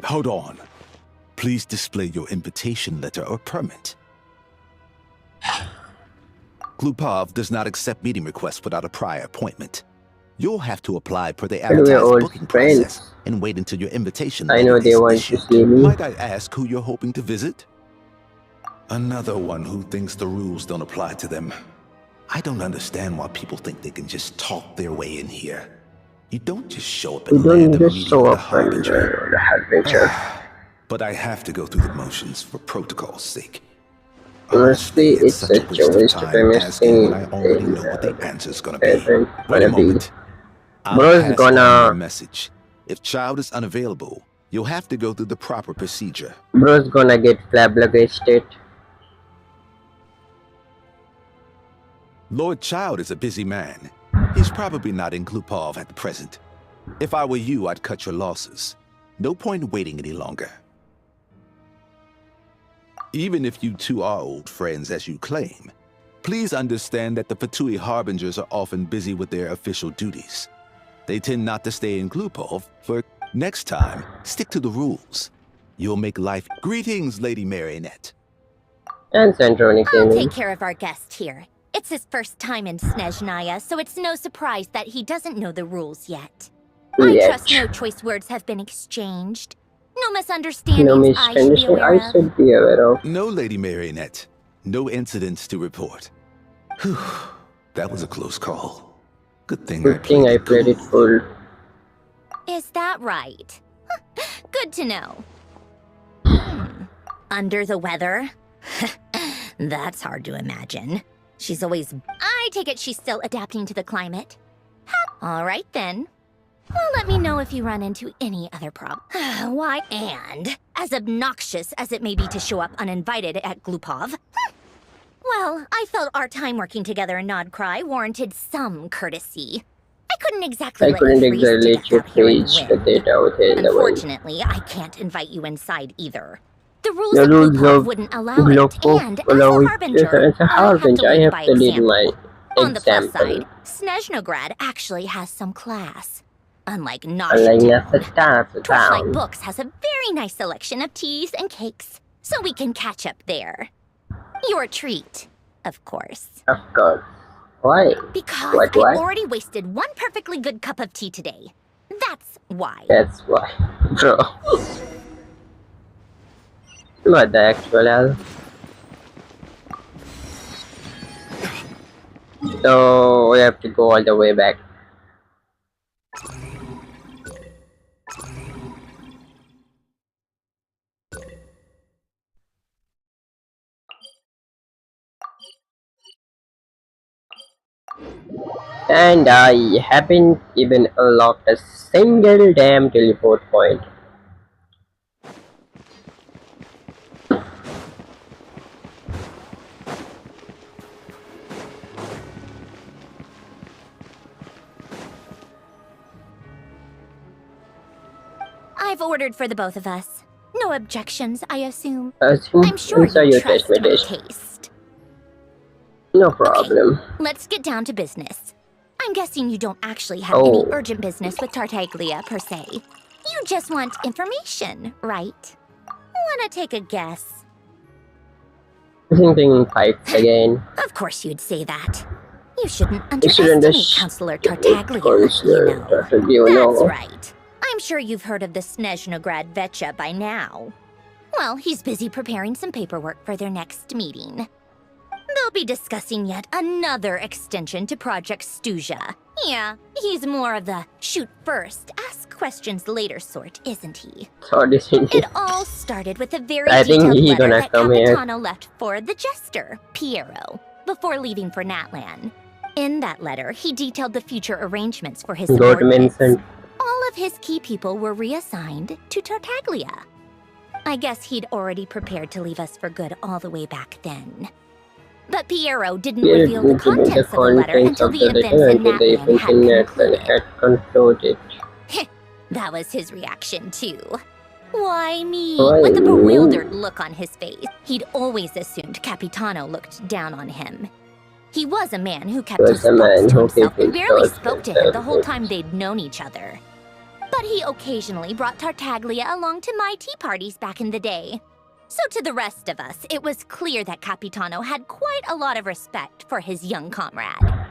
Hold on. Please display your invitation letter or permit. Glupov does not accept meeting requests without a prior appointment. You'll have to apply per the advertised booking process and wait until your invitation letter I know they want issued. to see me. Might I ask who you're hoping to visit? Another one who thinks the rules don't apply to them. I don't understand why people think they can just talk their way in here. You don't just show up and land a meeting with a harbinger. But I have to go through the motions for protocol's sake. Honestly, it's such a waste of time asking when I already know what the answer's gonna be. Wait a moment. Bro's I'll pass on your message. If child is unavailable, you'll have to go through the proper procedure. Bro's gonna get flabbergasted. Lord Child is a busy man. He's probably not in Glupov at the present. If I were you, I'd cut your losses. No point waiting any longer. Even if you two are old friends as you claim, please understand that the Fatui Harbingers are often busy with their official duties. They tend not to stay in Glupov, for next time, stick to the rules. You'll make life— Greetings, Lady Marionette. And Sandroni came in. I'll take care of our guest here. It's his first time in Snezhnaya, so it's no surprise that he doesn't know the rules yet. I trust no choice words have been exchanged. No misunderstandings I should be aware of. No, Lady Marionette. No incidents to report. Whew. That was a close call. Good thing I played it full. Is that right? Good to know. Under the weather? That's hard to imagine. She's always— I take it she's still adapting to the climate. All right then. Well, let me know if you run into any other problems. Why, and as obnoxious as it may be to show up uninvited at Glupov, well, I felt our time working together in Nodcry warranted some courtesy. I couldn't exactly let you freeze to death out here in the way. Unfortunately, I can't invite you inside either. The rules of Glupov wouldn't allow it, and as a harbinger, I have to lead by example. On the plus side, Snezhnograd actually has some class. Unlike Torchlight Books has a very nice selection of teas and cakes, so we can catch up there. Your treat, of course. Of course. Why? Because I already wasted one perfectly good cup of tea today. That's why. That's why. Bro. What the actual hell? So we have to go all the way back. And I haven't even unlocked a single damn teleport point. I've ordered for the both of us. No objections, I assume. I'm sure you trust my taste. No problem. Okay, let's get down to business. I'm guessing you don't actually have any urgent business with Tartaglia, per se. You just want information, right? Wanna take a guess? Thinking pipes again. Of course you'd say that. You shouldn't underestimate Counselor Tartaglia, you know. That's right. I'm sure you've heard of the Snezhnaya Vecha by now. Well, he's busy preparing some paperwork for their next meeting. They'll be discussing yet another extension to Project Stuzha. Yeah, he's more of the shoot first, ask questions later sort, isn't he? It all started with a very detailed letter that Capitano left for the Jester, Piero, before leaving for Natlan. In that letter, he detailed the future arrangements for his subordinates. All of his key people were reassigned to Tartaglia. I guess he'd already prepared to leave us for good all the way back then. But Piero didn't reveal the contents of the letter until the events in Natlan had concluded. That was his reaction, too. Why me? With a bewildered look on his face. He'd always assumed Capitano looked down on him. He was a man who kept his thoughts to himself and barely spoke to him the whole time they'd known each other. But he occasionally brought Tartaglia along to my tea parties back in the day. So to the rest of us, it was clear that Capitano had quite a lot of respect for his young comrade.